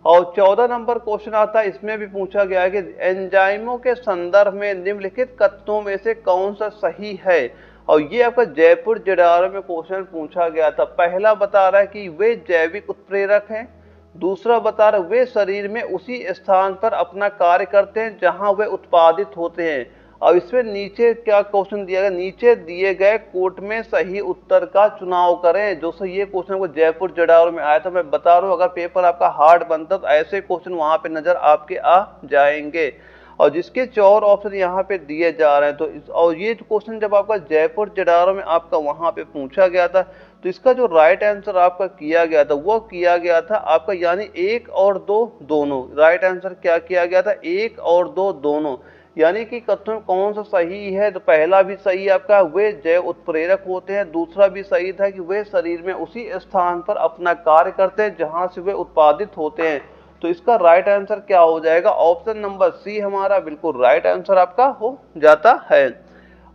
[SPEAKER 1] और 14 नंबर क्वेश्चन आता है, इसमें भी पूछा गया है कि एंजाइमों के संदर्भ में निम्नलिखित कथनों में से कौन सा सही है। और ये आपका जयपुर जटारू में क्वेश्चन पूछा गया था। पहला बता रहा है कि वे जैविक उत्प्रेरक हैं, दूसरा बता रहे वे शरीर में उसी स्थान पर अपना कार्य करते हैं जहां वे उत्पादित होते हैं। अब इसमें नीचे क्या क्वेश्चन दिया गया, नीचे दिए गए कोट में सही उत्तर का चुनाव करें। दोस्तों ये क्वेश्चन को जयपुर जटारू में आया था, मैं बता रहा हूँ अगर पेपर आपका हार्ड बनता तो ऐसे क्वेश्चन वहां पे नजर आपके आ जाएंगे। और जिसके 4 ऑप्शन यहाँ पे दिए जा रहे हैं। तो और ये क्वेश्चन जब आपका जयपुर जटारू में आपका वहां पे पूछा गया था, तो इसका जो राइट आंसर आपका किया गया था वो किया गया था आपका, यानी 1 और 2 दोनों। राइट आंसर क्या किया गया था, 1 और 2 दोनों। यानी कि कथन कौन सा सही है, तो पहला भी सही आपका, वे जैव उत्प्रेरक होते हैं। दूसरा भी सही था कि वे शरीर में उसी स्थान पर अपना कार्य करते हैं जहां से वे उत्पादित होते हैं। तो इसका राइट आंसर क्या हो जाएगा, ऑप्शन नंबर सी हमारा बिल्कुल राइट आंसर आपका हो जाता है।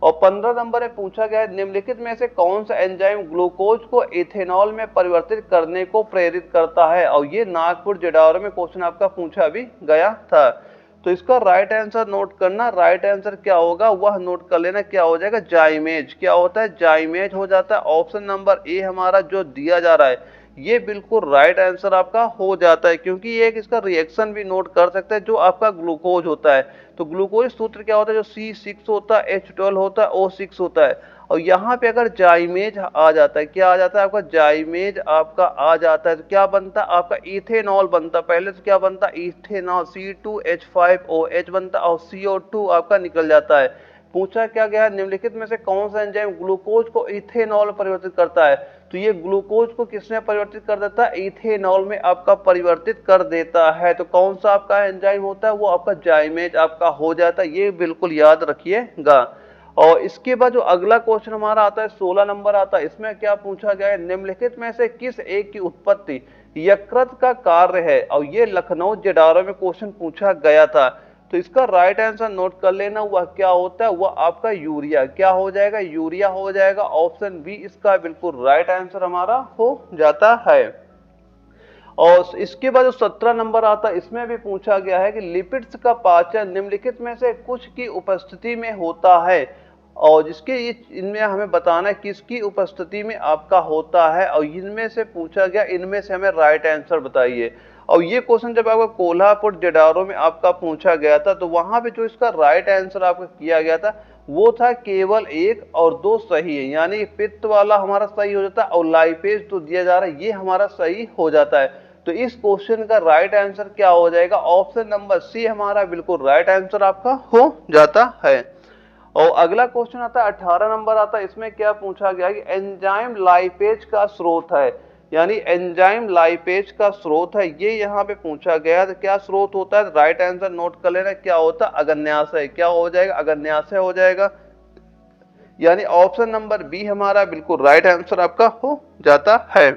[SPEAKER 1] और 15 नंबर में पूछा गया है निम्नलिखित में से कौन सा एंजाइम ग्लूकोज को इथेनॉल में परिवर्तित करने को प्रेरित करता है। और ये नागपुर जटारू में क्वेश्चन आपका पूछा भी गया था। तो इसका राइट आंसर नोट करना, राइट आंसर क्या होगा वह नोट कर लेना, क्या हो जाएगा, जाइमेज। क्या होता है, जाइमेज हो जाता है। ऑप्शन नंबर ए हमारा जो दिया जा रहा है ये बिल्कुल राइट आंसर आपका हो जाता है, क्योंकि ये एक इसका रिएक्शन भी नोट कर सकते हैं जो आपका ग्लूकोज होता है। तो ग्लूकोज सूत्र क्या होता है, जो C6 होता है, H12 होता है, O6 होता है। और यहाँ पे अगर जाइमेज आ जाता है, क्या आ जाता है आपका, जाइमेज आपका आ जाता है, तो क्या बनता है आपका, इथेनॉल बनता है। पहले तो क्या बनता है, इथेनॉल C2H5OH बनता है और CO2 आपका निकल जाता है। पूछा क्या गया, निम्नलिखित में से कौन सा एंजाइम ग्लूकोज को इथेनॉल में परिवर्तित करता है। तो ये ग्लूकोज को किसमें परिवर्तित कर देता है, इथेनॉल में आपका परिवर्तित कर देता है। तो कौन सा आपका एंजाइम होता है, वो आपका जाइमेज आपका हो जाता है, ये बिल्कुल याद रखिएगा। और इसके बाद जो अगला क्वेश्चन हमारा आता है 16 नंबर आता है, इसमें क्या पूछा गया है, निम्नलिखित में से किस एक की उत्पत्ति यकृत का कार्य है। और ये लखनऊ जेडारो में क्वेश्चन पूछा गया था। तो इसका राइट आंसर नोट कर लेना, वह क्या होता है, वह आपका यूरिया। क्या हो जाएगा, यूरिया हो जाएगा। ऑप्शन बी इसका बिल्कुल राइट आंसर हमारा हो जाता है। और इसके बाद जो 17 नंबर आता है, इसमें भी पूछा गया है कि लिपिड्स का पाचन निम्नलिखित में से कुछ की उपस्थिति में होता है। और जिसके इनमें हमें बताना है किसकी उपस्थिति में आपका होता है। और इनमें से पूछा गया, इनमें से हमें राइट आंसर बताइए। और ये क्वेश्चन जब आपका कोल्हापुर जेडारो में आपका पूछा गया था, तो वहां पे जो इसका राइट आंसर आपका किया गया था वो था केवल 1 और 2 सही है, यानी पित्त वाला हमारा सही हो जाता है और लाइपेज तो दिया जा रहा है ये हमारा सही हो जाता है। तो इस क्वेश्चन का राइट आंसर क्या हो जाएगा, ऑप्शन नंबर सी हमारा बिल्कुल राइट आंसर आपका हो जाता है। और अगला क्वेश्चन आता है 18 नंबर आता है, इसमें क्या पूछा गया कि एंजाइम लाइपेज का स्रोत है, यानी एंजाइम लाइपेज का स्रोत है, ये यहाँ पे पूछा गया है। तो क्या स्रोत होता है, राइट आंसर नोट कर लेना, क्या होता है, अग्न्याशय। क्या हो जाएगा, अग्न्याशय हो जाएगा, यानी ऑप्शन नंबर बी हमारा बिल्कुल राइट आंसर आपका हो जाता है।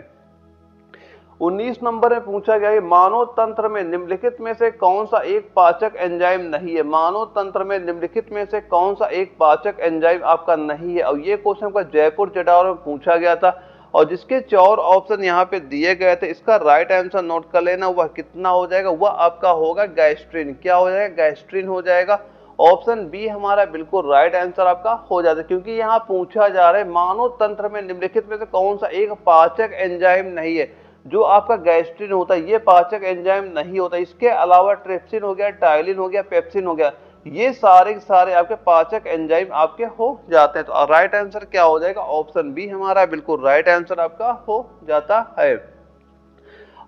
[SPEAKER 1] 19 नंबर में पूछा गया है मानव तंत्र में निम्नलिखित में से कौन सा एक पाचक एंजाइम नहीं है। मानव तंत्र में निम्नलिखित में से कौन सा एक पाचक एंजाइम आपका नहीं है। और ये क्वेश्चन का जयपुर जेडारो में पूछा गया था और जिसके 4 ऑप्शन यहाँ पे दिए गए थे। इसका राइट आंसर नोट कर लेना, वह कितना हो जाएगा, वह आपका होगा गैस्ट्रिन। क्या हो जाएगा, गैस्ट्रिन हो जाएगा। ऑप्शन बी हमारा बिल्कुल राइट आंसर आपका हो जाता है, क्योंकि यहाँ पूछा जा रहा है मानव तंत्र में निम्नलिखित में से कौन सा एक पाचक एंजाइम नहीं है। जो आपका गैस्ट्रिन होता है ये पाचक एंजाइम नहीं होता। इसके अलावा ट्रिप्सिन हो गया, टाइलिन हो गया, पेप्सिन हो गया, ये सारे के सारे आपके पाचक एंजाइम आपके हो जाते हैं। तो राइट आंसर क्या हो जाएगा, ऑप्शन बी हमारा बिल्कुल राइट आंसर आपका हो जाता है।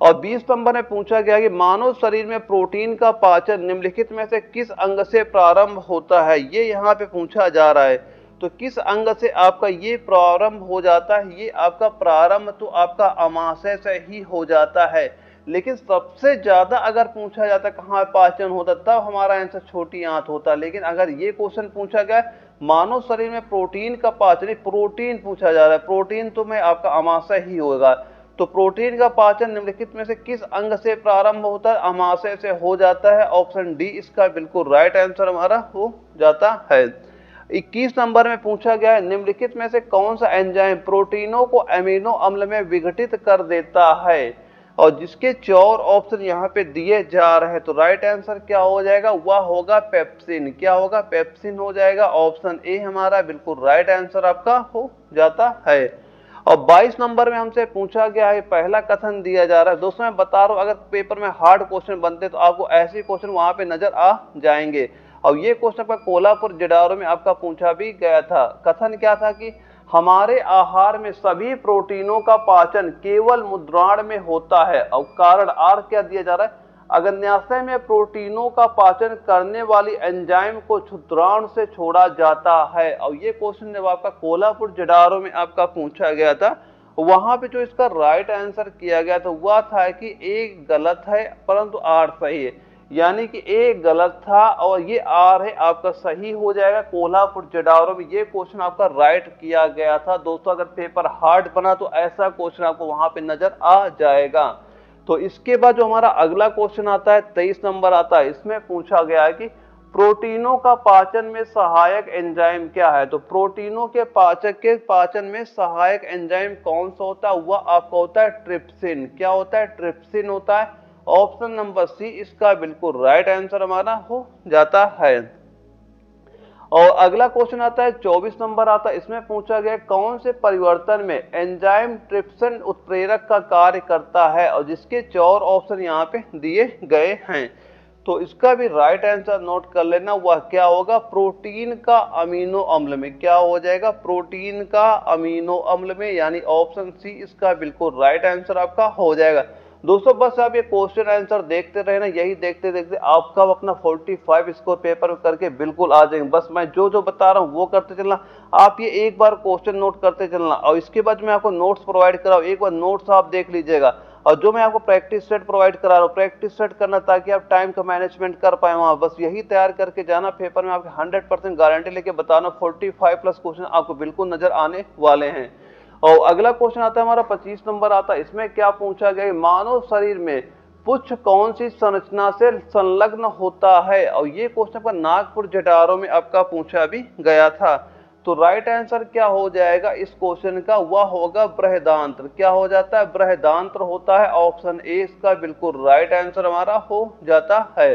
[SPEAKER 1] और 20 नंबर में पूछा गया कि मानव शरीर में प्रोटीन का पाचन निम्नलिखित में से किस अंग से प्रारंभ होता है। ये यहाँ पे पूछा जा रहा है। तो किस अंग से आपका ये प्रारंभ हो जाता है, ये आपका प्रारंभ तो आपका अमाशय से ही हो जाता है। लेकिन सबसे ज्यादा अगर पूछा जाता है कहाँ पाचन होता, तब हमारा आंसर छोटी आंत होता। लेकिन अगर ये क्वेश्चन पूछा गया मानव शरीर में प्रोटीन का पाचन, प्रोटीन पूछा जा रहा है, प्रोटीन तो में आपका अमाशय ही होगा। तो प्रोटीन का पाचन निम्नलिखित में से किस अंग से प्रारंभ होता है, अमाशय से हो जाता है। ऑप्शन डी इसका बिल्कुल राइट आंसर हमारा हो जाता है। 21 नंबर में पूछा गया है निम्नलिखित में से कौन सा एंजाइम प्रोटीनों को अमीनो अम्ल में विघटित कर देता है। और जिसके 4 ऑप्शन यहाँ पे दिए जा रहे हैं। तो राइट आंसर क्या हो जाएगा, वह होगा पेप्सिन। क्या होगा, पेप्सिन हो जाएगा। ऑप्शन ए हमारा बिल्कुल राइट आंसर आपका हो जाता है। और 22 नंबर में हमसे पूछा गया है, पहला कथन दिया जा रहा है। दोस्तों मैं बता रहा हूं, अगर पेपर में हार्ड क्वेश्चन बनते तो आपको ऐसे क्वेश्चन वहां पे नजर आ जाएंगे। और ये क्वेश्चन आपका कोल्हापुर जेडारो में आपका पूछा भी गया था। कथन क्या था कि हमारे आहार में सभी प्रोटीनों का पाचन केवल मुद्राण में होता है। और कारण आर क्या दिया जा रहा है, अग्न्याशय में प्रोटीनों का पाचन करने वाली एंजाइम को क्षुद्राण से छोड़ा जाता है। और ये क्वेश्चन जब आपका कोल्हापुर जेडारो में आपका पूछा गया था, वहां पे जो इसका राइट आंसर किया गया था वह था कि ए गलत है परंतु आर सही है, यानी कि ए गलत था और ये आर है आपका सही हो जाएगा। कोल्हापुर जेडारो में ये क्वेश्चन आपका राइट किया गया था। दोस्तों अगर पेपर हार्ड बना तो ऐसा क्वेश्चन आपको वहां पे नजर आ जाएगा। तो इसके बाद जो हमारा अगला क्वेश्चन आता है 23 नंबर आता है, इसमें पूछा गया है कि प्रोटीनों का पाचन में सहायक एंजाइम क्या है। तो प्रोटीनों के पाचन में सहायक एंजाइम कौन सा होता है, वह आपका होता है ट्रिप्सिन। क्या होता है, ट्रिप्सिन होता है। ऑप्शन नंबर सी इसका बिल्कुल राइट आंसर हमारा हो जाता है। और अगला क्वेश्चन आता है 24 नंबर आता है, इसमें पूछा गया कौन से परिवर्तन में एंजाइम ट्रिप्सिन उत्प्रेरक का कार्य करता है, और जिसके 4 ऑप्शन यहाँ पे दिए गए हैं। तो इसका भी राइट आंसर नोट कर लेना, वह क्या होगा, प्रोटीन का अमीनो अम्ल में। क्या हो जाएगा, प्रोटीन का अमीनो अम्ल में, यानी ऑप्शन सी इसका बिल्कुल राइट आंसर आपका हो जाएगा। दोस्तों बस आप ये क्वेश्चन आंसर देखते रहे ना, यही देखते देखते आपका अपना 45 स्कोर पेपर करके बिल्कुल आ जाएंगे। बस मैं जो जो बता रहा हूँ वो करते चलना, आप ये एक बार क्वेश्चन नोट करते चलना, और इसके बाद मैं आपको नोट्स प्रोवाइड कराऊँ, एक बार नोट्स आप देख लीजिएगा। और जो मैं आपको प्रैक्टिस सेट प्रोवाइड करा रहा हूँ, प्रैक्टिस सेट करना ताकि आप टाइम का मैनेजमेंट कर पाए वहाँ, बस यही तैयार करके जाना। पेपर में आपके 100% गारंटी लेके बताना, 45+ क्वेश्चन आपको बिल्कुल नजर आने वाले हैं। और अगला क्वेश्चन आता है हमारा 25 नंबर आता है, इसमें क्या पूछा गया, मानव शरीर में पुच्छ कौन सी संरचना से संलग्न होता है, और ये क्वेश्चन आपका नागपुर जटारों में आपका पूछा भी गया था। तो राइट आंसर क्या हो जाएगा इस क्वेश्चन का, वह होगा बृहदांत्र। क्या हो जाता है, बृहदांत्र होता है, ऑप्शन ए इसका बिल्कुल राइट आंसर हमारा हो जाता है।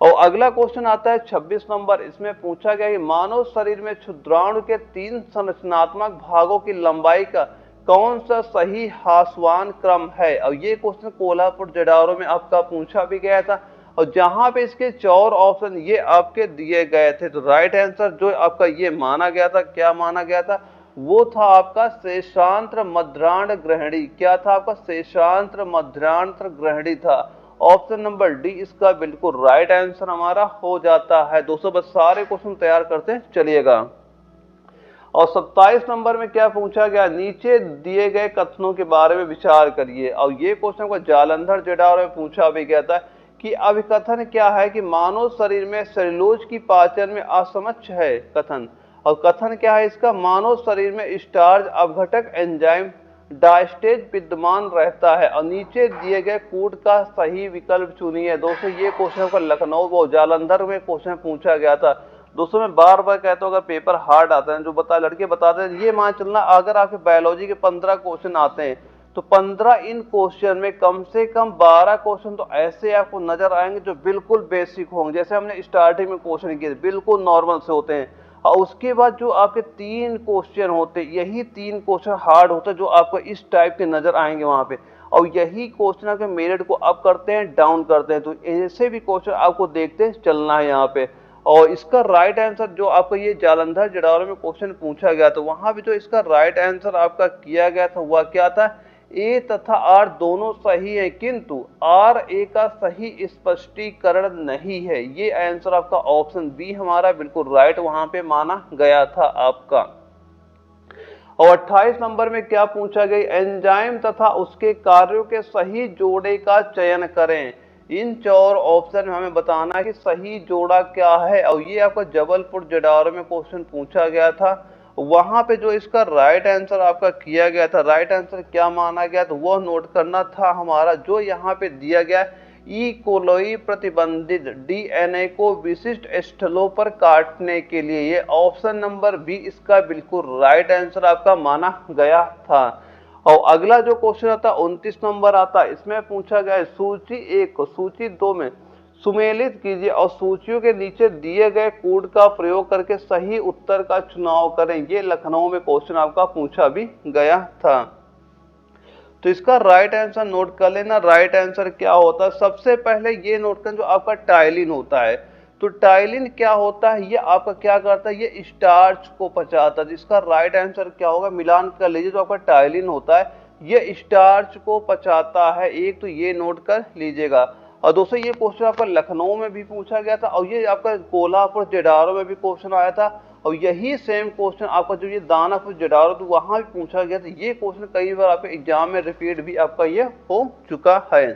[SPEAKER 1] और अगला क्वेश्चन आता है 26 नंबर, इसमें पूछा गया कि मानव शरीर में क्षुद्राणु के 3 संरचनात्मक भागों की लंबाई का कौन सा सही ह्रासवान क्रम है, और ये क्वेश्चन कोल्हापुर जडारों में आपका पूछा भी गया था, और जहां पे इसके 4 ऑप्शन ये आपके दिए गए थे। तो राइट आंसर जो आपका ये माना गया था, क्या माना गया था, वो था आपका शेषांत्र मध्रांड ग्रहणी। क्या था आपका, शेषांत्र मध्रांत्र ग्रहणी था। ऑप्शन नंबर डी इसका बिल्कुल राइट आंसर हमारा हो जाता है। दोस्तों बस सारे क्वेश्चन तैयार करते चलिएगा। और 27 नंबर में क्या पूछा गया, नीचे दिए गए कथनों के बारे में विचार करिए, और ये क्वेश्चन को जालंधर जटार में पूछा भी गया था कि अभिकथन क्या है कि मानव शरीर में सेलुलोज की पाचन में असमक्ष है कथन, और कथन क्या है इसका, मानव शरीर में स्टार्च अपघटक एंजाइम डायस्टेज विद्यमान रहता है, और नीचे दिए गए कूट का सही विकल्प चुनिए। दोस्तों ये क्वेश्चन को लखनऊ वो जालंधर में क्वेश्चन पूछा गया था। दोस्तों मैं बार बार कहता हूँ अगर पेपर हार्ड आता है, जो बता लड़के बताते हैं, ये मान चलना अगर आपके बायोलॉजी के 15 क्वेश्चन आते हैं तो 15 इन क्वेश्चन में कम से कम 12 क्वेश्चन तो ऐसे आपको नजर आएंगे जो बिल्कुल बेसिक होंगे, जैसे हमने स्टार्टिंग में क्वेश्चन किए बिल्कुल नॉर्मल से होते हैं, और उसके बाद जो आपके 3 क्वेश्चन होते हैं, यही 3 क्वेश्चन हार्ड होते हैं जो आपको इस टाइप के नजर आएंगे वहां पे, और यही क्वेश्चन आपके मेरिट को अप करते हैं डाउन करते हैं। तो ऐसे भी क्वेश्चन आपको देखते चलना है यहाँ पे। और इसका राइट आंसर जो आपको ये जालंधर जटारों में क्वेश्चन पूछा गया, तो वहां भी जो इसका राइट आंसर आपका किया गया था वह क्या था, ए तथा आर दोनों सही है, किंतु आर ए का सही स्पष्टीकरण नहीं है। ये आंसर आपका ऑप्शन बी हमारा बिल्कुल राइट वहां पे माना गया था आपका। और 28 नंबर में क्या पूछा गया, एंजाइम तथा उसके कार्यों के सही जोड़े का चयन करें। इन 4 ऑप्शन में हमें बताना है कि सही जोड़ा क्या है, और ये आपका जबलपुर जडारों में क्वेश्चन पूछा गया था। वहां पे जो इसका राइट आंसर आपका किया गया था, राइट आंसर क्या माना गया, तो वह नोट करना था हमारा जो यहाँ पे दिया गया, ई कोलोई प्रतिबंधित डीएनए को विशिष्ट स्थलों पर काटने के लिए। ये ऑप्शन नंबर बी इसका बिल्कुल राइट आंसर आपका माना गया था। और अगला जो क्वेश्चन आता है 29 नंबर आता है, इसमें पूछा गया है सूची 1 को सूची 2 में सुमेलित कीजिए और सूचियों के नीचे दिए गए कोड का प्रयोग करके सही उत्तर का चुनाव करें। ये लखनऊ में क्वेश्चन आपका पूछा भी गया था। तो इसका राइट आंसर नोट कर लेना। राइट आंसर क्या होता है, सबसे पहले ये नोट कर जो आपका टाइलिन होता है, तो टाइलिन क्या होता है, ये आपका क्या करता है, ये स्टार्च को पचाता है। जिसका राइट आंसर क्या होगा, मिलान कर लीजिए, जो आपका टाइलिन होता है ये स्टार्च को पचाता है। एक तो ये नोट कर लीजिएगा। और दोस्तों ये क्वेश्चन आपका लखनऊ में भी पूछा गया था, और ये आपका कोल्हापुर जडारों में भी क्वेश्चन आया था, और यही सेम क्वेश्चन आपका जो ये दानापुर जडारो तो वहां भी पूछा गया था। ये क्वेश्चन कई बार आपके एग्जाम में रिपीट भी आपका ये हो चुका है।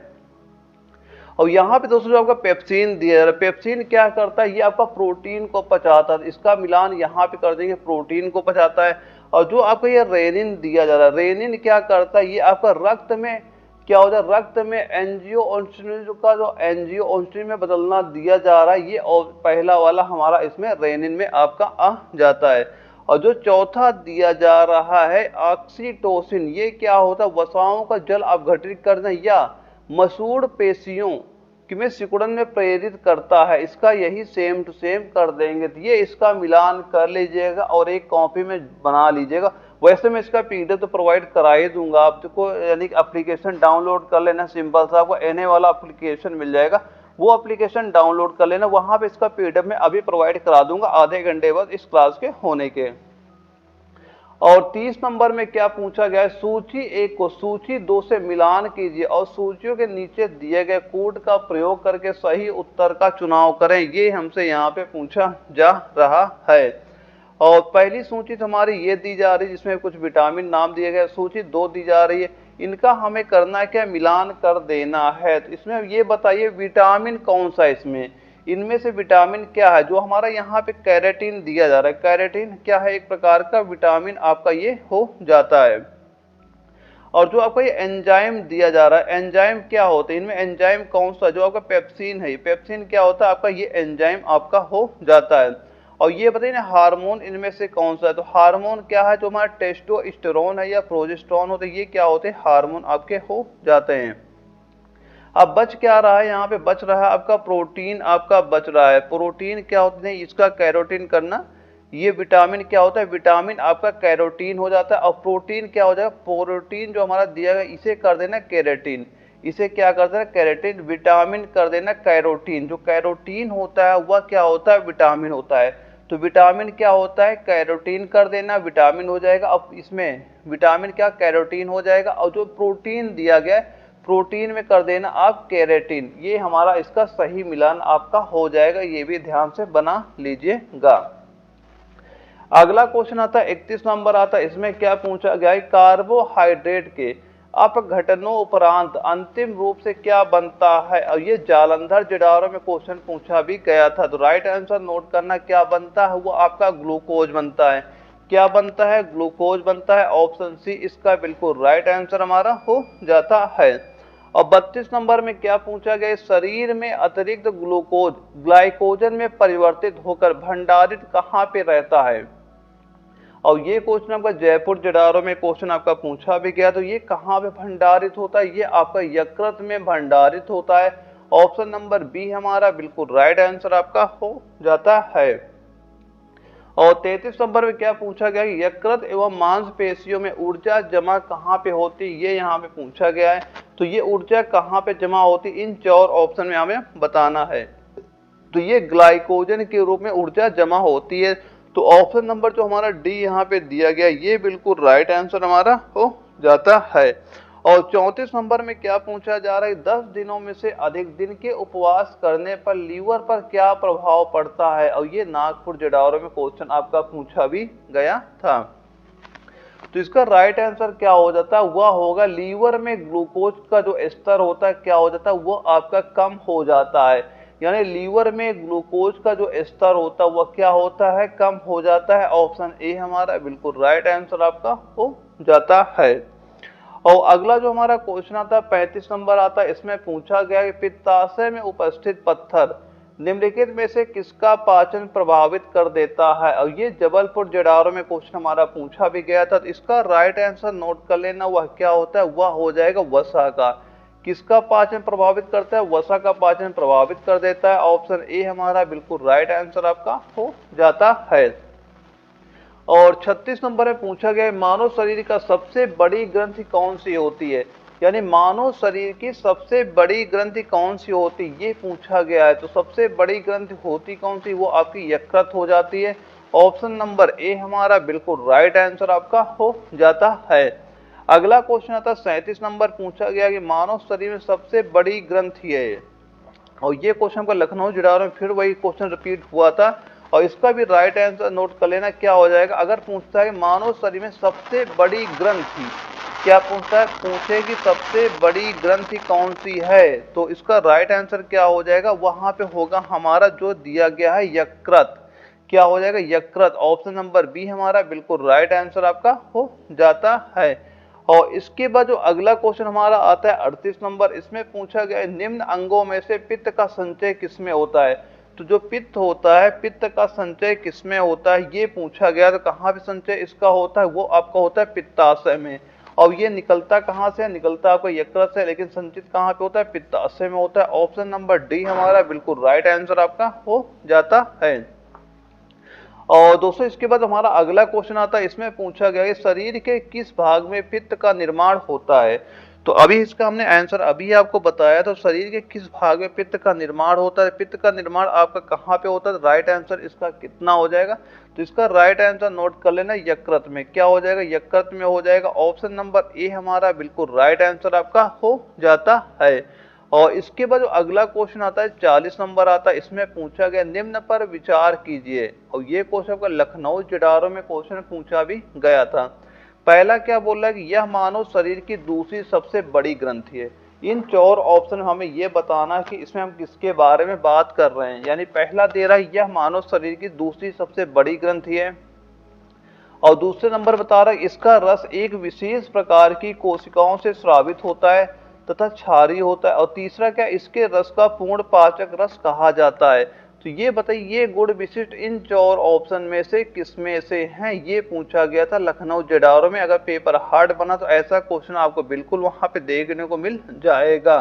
[SPEAKER 1] और यहाँ पे दोस्तों जो आपका पेप्सिन दिया जा रहा है, पेप्सिन क्या करता है, ये आपका प्रोटीन को पचाता है। इसका मिलान यहाँ पे कर देंगे, प्रोटीन को पचाता है। और जो आपको ये रेनिन दिया जा रहा है, रेनिन क्या करता है, ये आपका रक्त में क्या होता है, रक्त में एंजियोटेंसिन का जो एंजियोटेंसिन में बदलना दिया जा रहा है, ये और पहला वाला हमारा इसमें रेनिन में आपका आ जाता है। और जो चौथा दिया जा रहा है ऑक्सीटोसिन, ये क्या होता है, वसाओं का जल अपघटित करना या मसूड़ पेशियों कि में सिकुड़न में प्रेरित करता है, इसका यही सेम टू सेम कर देंगे। तो ये इसका मिलान कर लीजिएगा और एक कॉपी में बना लीजिएगा। वैसे मैं इसका पीडीएफ तो प्रोवाइड करा ही दूंगा आपको, यानी एप्लीकेशन डाउनलोड कर लेना, सिंपल सा आपको एनए वाला एप्लीकेशन मिल जाएगा, वो एप्लीकेशन डाउनलोड कर लेना, वहां पे इसका पीडीएफ मैं अभी प्रोवाइड करा दूंगा आधे घंटे बाद इस क्लास के होने के। और 30 नंबर में क्या पूछा गया है, सूची 1 को सूची 2 से मिलान कीजिए और सूचियों के नीचे दिए गए कोड का प्रयोग करके सही उत्तर का चुनाव करें। ये हमसे यहाँ पे पूछा जा रहा है। और पहली सूची हमारी ये दी जा रही है जिसमें कुछ विटामिन नाम दिए गए, सूची 2 दी जा रही है, इनका हमें करना है क्या, मिलान कर देना है। तो इसमें ये बताइए विटामिन कौन सा है, इसमें इनमें से विटामिन क्या है। जो हमारा यहाँ पे कैरेटीन दिया जा रहा है, कैरेटीन क्या है, एक प्रकार का विटामिन आपका ये हो जाता है। और जो आपका ये एंजाइम दिया जा रहा है, एंजाइम क्या होता है, इनमें एंजाइम कौन सा, जो आपका पेप्सिन है, पेप्सिन क्या होता है आपका, ये एंजाइम आपका हो जाता है। और ये बताइए ना हार्मोन इनमें से कौन सा है, तो हार्मोन क्या है, जो हमारा टेस्टोस्टेरोन है या प्रोजेस्टेरोन होता है, ये क्या होते हैं, हार्मोन आपके हो जाते हैं। अब बच क्या रहा है, यहाँ पे बच रहा है आपका प्रोटीन, आपका बच रहा है। प्रोटीन क्या होते हैं, इसका कैरोटीन करना, ये विटामिन क्या होता है, विटामिन आपका कैरोटीन हो जाता है। और प्रोटीन क्या हो जाएगा, प्रोटीन जो हमारा दिया गया इसे कर देना कैरेटीन, इसे क्या कर देना कैरेटीन, विटामिन कर देना कैरोटीन। जो कैरोटीन होता है वह क्या होता है, विटामिन होता है। तो विटामिन क्या होता है, कैरोटीन कर देना, विटामिन हो जाएगा। अब इसमें विटामिन क्या, कैरोटीन हो जाएगा। और जो प्रोटीन दिया गया प्रोटीन में कर देना आप केराटिन, ये हमारा इसका सही मिलान आपका हो जाएगा, ये भी ध्यान से बना लीजिएगा। अगला क्वेश्चन आता है 31 नंबर आता है, इसमें क्या पूछा गया है, कार्बोहाइड्रेट के अपघटनों उपरांत अंतिम रूप से क्या बनता है। और ये जालंधर जिडारो में क्वेश्चन पूछा भी गया था। तो राइट आंसर नोट करना, क्या बनता है, वो आपका ग्लूकोज बनता है। क्या बनता है, ग्लूकोज बनता है। ऑप्शन सी इसका बिल्कुल राइट आंसर हमारा हो जाता है। और 32 नंबर में क्या पूछा गया, शरीर में अतिरिक्त ग्लूकोज ग्लाइकोजन में परिवर्तित होकर भंडारित कहाँ पे रहता है। और ये क्वेश्चन आपका जयपुर जिडारो में क्वेश्चन आपका पूछा भी गया। तो ये कहाँ पे भंडारित होता है, ये आपका यकृत में भंडारित होता है। ऑप्शन नंबर बी हमारा बिल्कुल राइट आंसर आपका हो जाता है। और 33 नंबर में क्या पूछा गया, यकृत एवं मांसपेशियों में ऊर्जा जमा कहाँ पे होती, ये यहाँ पे पूछा गया है। तो ये ऊर्जा कहाँ पे जमा होती, इन 4 ऑप्शन में हमें बताना है। तो ये ग्लाइकोजन के रूप में ऊर्जा जमा होती है। तो ऑप्शन नंबर जो हमारा डी यहाँ पे दिया गया, ये बिल्कुल राइट आंसर हमारा हो जाता है। और 34 नंबर में क्या पूछा जा रहा है, 10 दिनों में से अधिक दिन के उपवास करने पर लीवर पर क्या प्रभाव पड़ता है। और ये नागपुर जिडारो में क्वेश्चन आपका पूछा भी गया था। तो इसका राइट आंसर क्या हो जाता है, वह होगा लीवर में ग्लूकोज का जो स्तर होता है क्या हो जाता है, वो आपका कम हो जाता है। यानी लीवर में ग्लूकोज का जो स्तर होता है वह क्या होता है, कम हो जाता है। ऑप्शन ए हमारा बिल्कुल राइट आंसर आपका हो जाता है। और अगला जो हमारा क्वेश्चन आता है 35 नंबर आता है, इसमें पूछा गया कि पित्ताशय में उपस्थित पत्थर निम्नलिखित में से किसका पाचन प्रभावित कर देता है। और ये जबलपुर जिडारो में क्वेश्चन हमारा पूछा भी गया था। तो इसका राइट आंसर नोट कर लेना, वह क्या होता है, वह हो जाएगा वसा का। किसका पाचन प्रभावित करता है, वसा का पाचन प्रभावित कर देता है। ऑप्शन ए हमारा बिल्कुल राइट आंसर आपका हो जाता है। और 36 नंबर में पूछा गया मानव शरीर का सबसे बड़ी ग्रंथि कौन सी होती है, यानी मानव शरीर की सबसे बड़ी ग्रंथि कौन सी होती, ये पूछा गया है। तो सबसे बड़ी ग्रंथि होती कौन सी, वो आपकी यकृत हो जाती है। ऑप्शन नंबर ए हमारा बिल्कुल राइट आंसर आपका हो जाता है। अगला क्वेश्चन आता है 37 नंबर, पूछा गया कि मानव शरीर में सबसे बड़ी ग्रंथि है। और ये क्वेश्चन का लखनऊ जिडारो में फिर वही क्वेश्चन रिपीट हुआ था। और इसका भी राइट आंसर नोट कर लेना, क्या हो जाएगा, अगर पूछता है मानव शरीर में सबसे बड़ी ग्रंथि, क्या पूछता है, पूछे कि सबसे बड़ी ग्रंथि कौन सी है, तो इसका राइट आंसर क्या हो जाएगा, वहां पे होगा हमारा जो दिया गया है यकृत। क्या हो जाएगा, यकृत। ऑप्शन नंबर बी हमारा बिल्कुल राइट आंसर आपका हो जाता है। और इसके बाद जो अगला क्वेश्चन हमारा आता है 38 नंबर, इसमें पूछा गया है निम्न अंगों में से पित्त का संचय किसमें होता है। तो जो पित्त होता है, पित्त का संचय किसमें होता है, ये पूछा गया। तो कहाँ पे संचय इसका होता है, वो आपका होता है पित्ताशय में। और ये निकलता कहाँ से है, निकलता आपको यकृत से, लेकिन संचित कहाँ पे होता है, पित्ताशय में होता है। ऑप्शन नंबर डी हमारा बिल्कुल राइट आंसर आपका हो जाता है। और दोस्तों इसके बाद हमारा अगला क्वेश्चन आता है, इसमें पूछा गया है शरीर के किस भाग में पित्त का निर्माण होता है। तो अभी इसका हमने आंसर अभी आपको बताया, तो शरीर के किस भाग में पित्त का निर्माण होता है, पित्त का निर्माण आपका कहाँ पे होता है, राइट आंसर इसका कितना हो जाएगा, तो इसका राइट आंसर नोट कर लेना, यकृत में। क्या हो जाएगा, यकृत में हो जाएगा। ऑप्शन नंबर ए हमारा बिल्कुल राइट आंसर आपका हो जाता है। और इसके बाद जो अगला क्वेश्चन आता है 40 नंबर आता है, इसमें पूछा गया निम्न पर विचार कीजिए। और ये क्वेश्चन आपका लखनऊ जिडारो में क्वेश्चन पूछा भी गया था। पहला क्या बोल रहा है कि यह मानव शरीर की दूसरी सबसे बड़ी ग्रंथि है। इन 4 ऑप्शन में हमें यह बताना है कि इसमें हम किसके बारे में बात कर रहे हैं। यानी पहला दे रहा है यह मानव शरीर की दूसरी सबसे बड़ी ग्रंथि है, और दूसरे नंबर बता रहा है इसका रस एक विशेष प्रकार की कोशिकाओं से स्रावित होता है तथा क्षारीय होता है, और तीसरा क्या, इसके रस का पूर्ण पाचक रस कहा जाता है। तो ये बताइए ये गुण विशिष्ट इन 4 ऑप्शन में से किसमें से हैं, ये पूछा गया था लखनऊ जिडारो में। अगर पेपर हार्ड बना तो ऐसा क्वेश्चन आपको बिल्कुल वहां पे देखने को मिल जाएगा।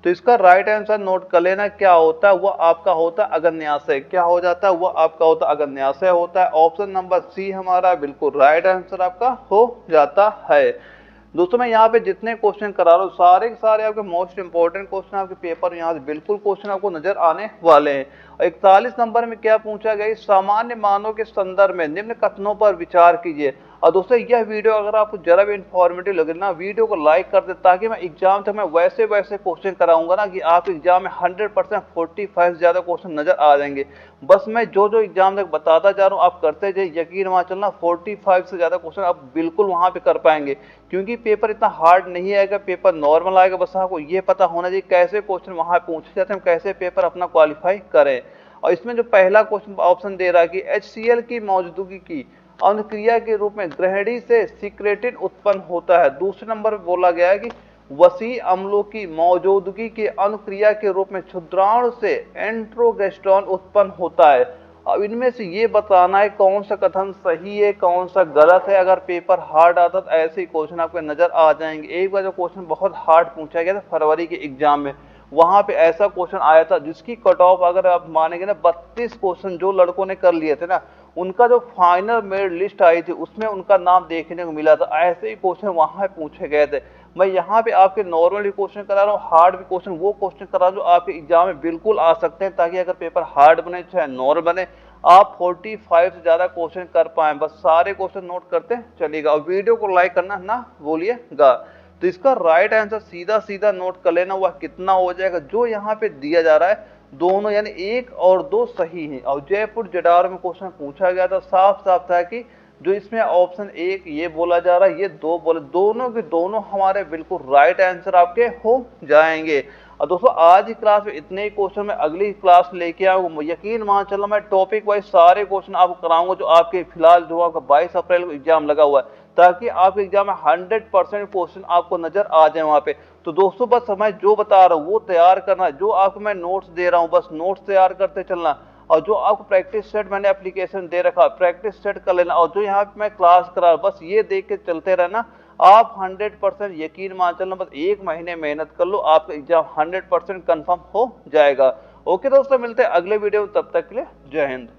[SPEAKER 1] तो इसका राइट आंसर नोट कर लेना, क्या होता है वह आपका होता है अग्न्याशय। क्या हो जाता है, वह आपका होता है अग्न्याशय होता है। ऑप्शन नंबर सी हमारा बिल्कुल राइट आंसर आपका हो जाता है। दोस्तों मैं यहाँ पे जितने क्वेश्चन करा रहा हूँ सारे के सारे आपके मोस्ट इंपोर्टेंट क्वेश्चन आपके पेपर यहाँ से बिल्कुल क्वेश्चन आपको नजर आने वाले हैं। 41 नंबर में क्या पूछा गया, सामान्य मानों के संदर्भ में निम्न कथनों पर विचार कीजिए। और दोस्तों यह वीडियो अगर आपको जरा भी इंफॉर्मेटिव लगे ना, वीडियो को लाइक कर दे, ताकि मैं एग्जाम तक मैं वैसे वैसे क्वेश्चन कराऊंगा ना कि आप एग्जाम में 100% 45 से ज्यादा क्वेश्चन नजर आ जाएंगे। बस मैं जो जो एग्जाम तक बताता जा रहा हूँ आप करते जाइए, यकीन वहां चलना 45 से ज्यादा क्वेश्चन आप बिल्कुल वहां पे कर पाएंगे, क्योंकि पेपर इतना हार्ड नहीं आएगा, पेपर नॉर्मल आएगा। बस आपको ये पता होना चाहिए कैसे क्वेश्चन वहां पूछे जाते हैं, कैसे पेपर अपना क्वालिफाई करें। और इसमें जो पहला क्वेश्चन ऑप्शन दे रहा है कि HCl की मौजूदगी की अनुक्रिया के रूप में ग्रहणी से सिक्रेटिन उत्पन्न होता है। दूसरे नंबर पर बोला गया है कि वसी अम्लों की मौजूदगी की अनुक्रिया के रूप में क्षुद्राणु से एंट्रोगेस्ट्रॉन उत्पन्न होता है। अब इनमें से ये बताना है कौन सा कथन सही है कौन सा गलत है। अगर पेपर हार्ड आता तो ऐसे ही क्वेश्चन आपको नजर आ जाएंगे। एक बार जो क्वेश्चन बहुत हार्ड पूछा गया था फरवरी के एग्जाम में, वहां पे ऐसा क्वेश्चन आया था जिसकी कट ऑफ अगर आप मानेंगे ना 32 क्वेश्चन जो लड़कों ने कर लिए थे ना, उनका जो फाइनल मेरिट लिस्ट आई थी उसमें उनका नाम देखने को मिला था। ऐसे ही क्वेश्चन वहां पूछे गए थे। मैं यहाँ पे आपके नॉर्मल भी क्वेश्चन करा रहा हूँ, हार्ड भी क्वेश्चन वो क्वेश्चन करा रहा हूँ जो आपके एग्जाम में बिल्कुल आ सकते हैं, ताकि अगर पेपर हार्ड बने चाहे नॉर्मल बने आप 45 से ज्यादा क्वेश्चन कर पाए। बस सारे क्वेश्चन नोट करते चलिएगा और वीडियो को लाइक करना ना भूलिएगा। तो इसका राइट आंसर सीधा सीधा नोट कर लेना, वह कितना हो जाएगा जो यहाँ पे दिया जा रहा है, दोनों यानी 1 और 2 सही है। और जयपुर जिडार में क्वेश्चन पूछा गया था, साफ साफ था कि जो इसमें ऑप्शन 1 ये बोला जा रहा है, ये 2 बोले, दोनों के दोनों हमारे बिल्कुल राइट आंसर आपके हो जाएंगे। और दोस्तों आज की क्लास में इतने ही क्वेश्चन मैं अगली क्लास लेके आऊंगा। यकीन मान चलो मैं टॉपिक वाइज सारे क्वेश्चन आपको कराऊंगा जो आपके फिलहाल जो आपका 22 अप्रैल को एग्जाम लगा हुआ है, ताकि आपके एग्जाम में 100% क्वेश्चन आपको नजर आ जाए वहां पे। तो दोस्तों बस मैं जो बता रहा हूँ वो तैयार करना, जो आपको मैं नोट्स दे रहा हूँ बस नोट्स तैयार करते चलना, और जो आपको प्रैक्टिस सेट मैंने एप्लीकेशन दे रखा प्रैक्टिस सेट कर लेना, और जो यहाँ पे मैं क्लास करा बस ये देख के चलते रहना। आप 100% यकीन मान चलना, बस 1 महीने मेहनत कर लो आपका एग्जाम 100% कंफर्म हो जाएगा। ओके दोस्तों मिलते हैं अगले वीडियो में, तब तक के लिए जय हिंद।